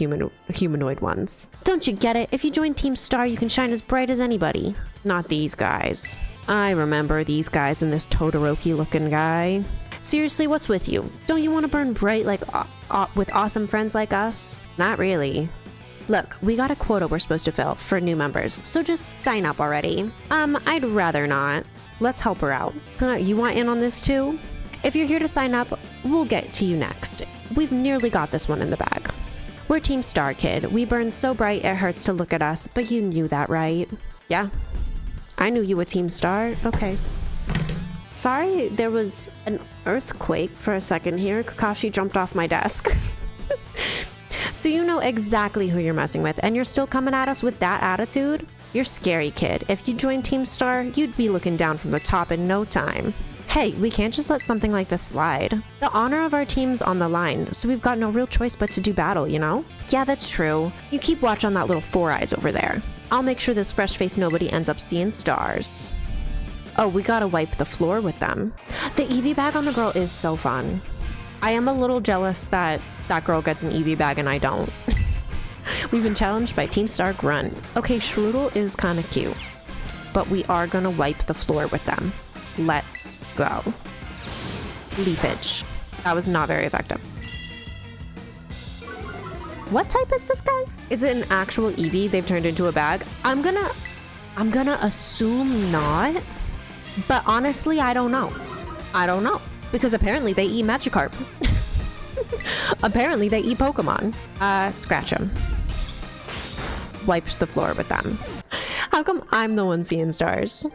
humanoid ones. Don't you get it? If you join Team Star, you can shine as bright as anybody. Not these guys. I remember these guys and this Todoroki looking guy. Seriously, what's with you? Don't you want to burn bright like with awesome friends like us? Not really. Look, we got a quota we're supposed to fill for new members, so just sign up already. I'd rather not. Let's help her out. You want in on this too? If you're here to sign up, we'll get to you next. We've nearly got this one in the bag. We're Team Star, kid. We burn so bright it hurts to look at us, but you knew that, right? Yeah. I knew you were Team Star. Okay. Sorry, there was an earthquake for a second here. Kakashi jumped off my desk. So you know exactly who you're messing with, and you're still coming at us with that attitude? You're scary, kid. If you joined Team Star, you'd be looking down from the top in no time. Hey, we can't just let something like this slide. The honor of our team's on the line, so we've got no real choice but to do battle, you know? Yeah, that's true. You keep watch on that little Four Eyes over there. I'll make sure this fresh-faced nobody ends up seeing stars. Oh, we gotta wipe the floor with them. The Eevee bag on the girl is so fun. I am a little jealous that that girl gets an Eevee bag and I don't. We've been challenged by Team Star Grunt. Okay, Shroodle is kind of cute, but we are gonna wipe the floor with them. Let's go. Leafage. That was not very effective. What type is this guy? Is it an actual Eevee they've turned into a bag? I'm gonna assume not, but honestly, I don't know. Because apparently they eat Magikarp. Apparently they eat Pokemon. Scratch them. Wiped the floor with them. How come I'm the one seeing stars?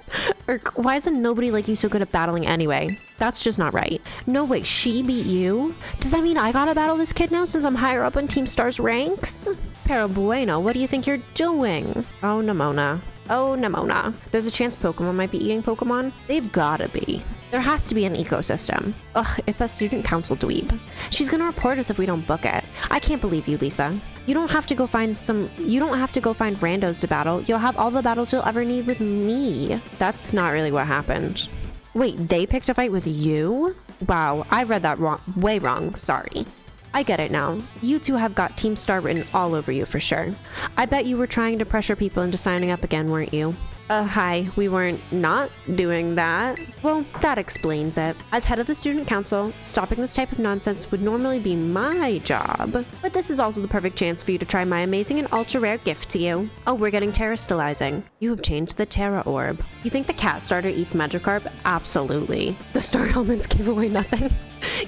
Or why isn't nobody like you so good at battling anyway? That's just not right. No way, she beat you? Does that mean I gotta battle this kid now since I'm higher up in Team Star's ranks? Pero bueno, what do you think you're doing? Oh, Nimona. Oh, Nimona. There's a chance Pokemon might be eating Pokemon? They've gotta be. There has to be an ecosystem. Ugh, it's that student council dweeb. She's gonna report us if we don't book it. I can't believe you, Lisa. You don't have to go find randos to battle. You'll have all the battles you'll ever need with me. That's not really what happened. Wait, they picked a fight with you? Wow, I read that way wrong. Sorry. I get it now. You two have got Team Star written all over you for sure. I bet you were trying to pressure people into signing up again, weren't you? Hi, we weren't not doing that. Well, that explains it. As head of the student council, stopping this type of nonsense would normally be my job. But this is also the perfect chance for you to try my amazing and ultra rare gift to you. Oh, we're getting Terra Stylizing. You obtained the Terra Orb. You think the cat starter eats Magikarp? Absolutely. The star elements give away nothing.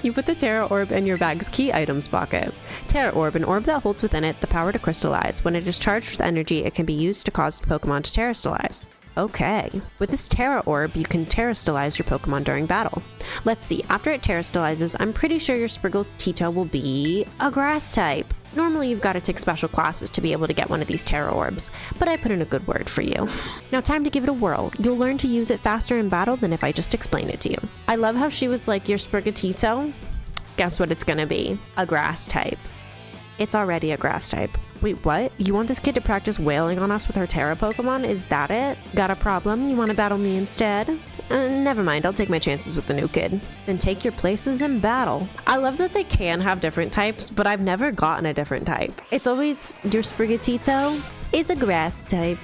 You put the Terra Orb in your bag's key items pocket. Terra Orb, an orb that holds within it the power to crystallize. When it is charged with energy, it can be used to cause Pokemon to terastallize. Okay. With this Terra Orb, you can terastallize your Pokemon during battle. Let's see, after it terastallizes, I'm pretty sure your Sprigatito will be a grass type. Normally you've got to take special classes to be able to get one of these Terra Orbs, but I put in a good word for you. Now time to give it a whirl. You'll learn to use it faster in battle than if I just explained it to you. I love how she was like, your Sprigatito? Guess what it's gonna be? A grass type. It's already a grass type. Wait, what? You want this kid to practice wailing on us with her Terra Pokemon? Is that it? Got a problem? You want to battle me instead? Never mind, I'll take my chances with the new kid. Then take your places in battle. I love that they can have different types, but I've never gotten a different type. It's always your Sprigatito is a grass type.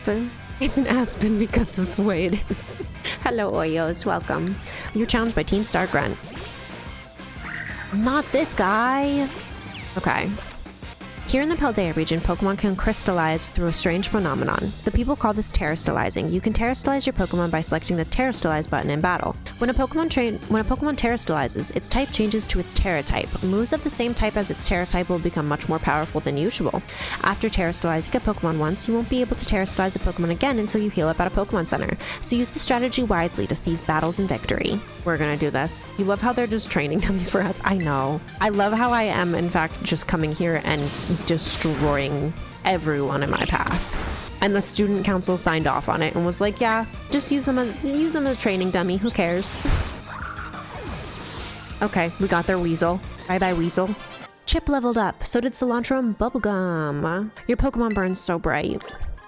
It's an aspen because of the way it is. Hello, Oyos, welcome. You're challenged by Team Star Grunt. Not this guy. Okay. Here in the Paldea region, Pokemon can crystallize through a strange phenomenon. The people call this terastallizing. You can terastallize your Pokemon by selecting the terastallize button in battle. When a Pokemon terastallizes, its type changes to its Terra type. Moves of the same type as its Terra type will become much more powerful than usual. After terastallizing a Pokemon once, you won't be able to terastallize a Pokemon again until you heal up at a Pokemon Center. So use the strategy wisely to seize battles and victory. We're gonna do this. You love how they're just training dummies for us. I know. I love how I am, in fact, just coming here and destroying everyone in my path. And the student council signed off on it and was like, yeah, just use them as a training dummy. Who cares? Okay, we got their Weasel. Bye-bye, Weasel. Chip leveled up. So did Cilantro and Bubblegum. Your Pokemon burns so bright.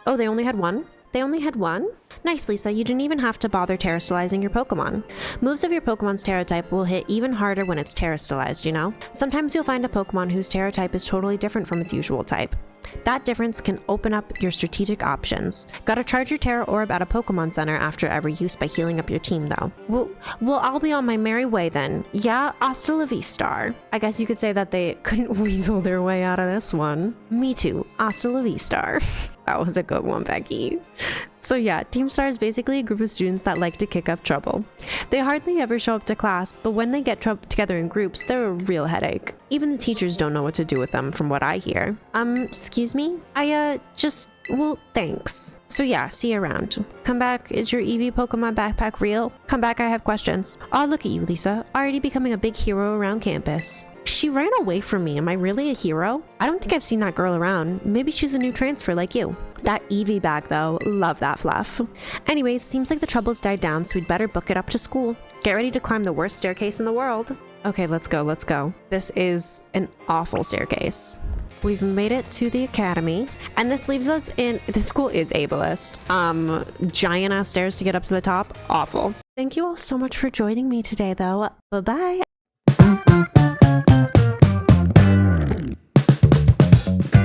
Oh, they only had one? They only had one? Nice, Lisa. You didn't even have to bother terastallizing your Pokemon. Moves of your Pokemon's Terra type will hit even harder when it's terastallized, you know? Sometimes you'll find a Pokemon whose Terra type is totally different from its usual type. That difference can open up your strategic options. Gotta charge your Terra Orb at a Pokemon Center after every use by healing up your team, though. Well, I'll be on my merry way then. Yeah, hasta la vista. I guess you could say that they couldn't weasel their way out of this one. Me too. Hasta la vista. That was a good one, Becky. So yeah, Team Star is basically a group of students that like to kick up trouble. They hardly ever show up to class, but when they get together in groups, they're a real headache. Even the teachers don't know what to do with them, from what I hear. Excuse me? Well, thanks. So yeah, see you around. Come back, is your Eevee Pokemon backpack real? Come back, I have questions. Oh, look at you, Lisa. Already becoming a big hero around campus. She ran away from me. Am I really a hero? I don't think I've seen that girl around. Maybe she's a new transfer like you. That Eevee bag though, love that fluff. Anyways, seems like the trouble's died down, so we'd better book it up to school. Get ready to climb the worst staircase in the world. Okay, let's go, let's go. This is an awful staircase. We've made it to the academy, and this leaves us in, this school is ableist. Giant ass stairs to get up to the top, awful. Thank you all so much for joining me today though. Bye-bye.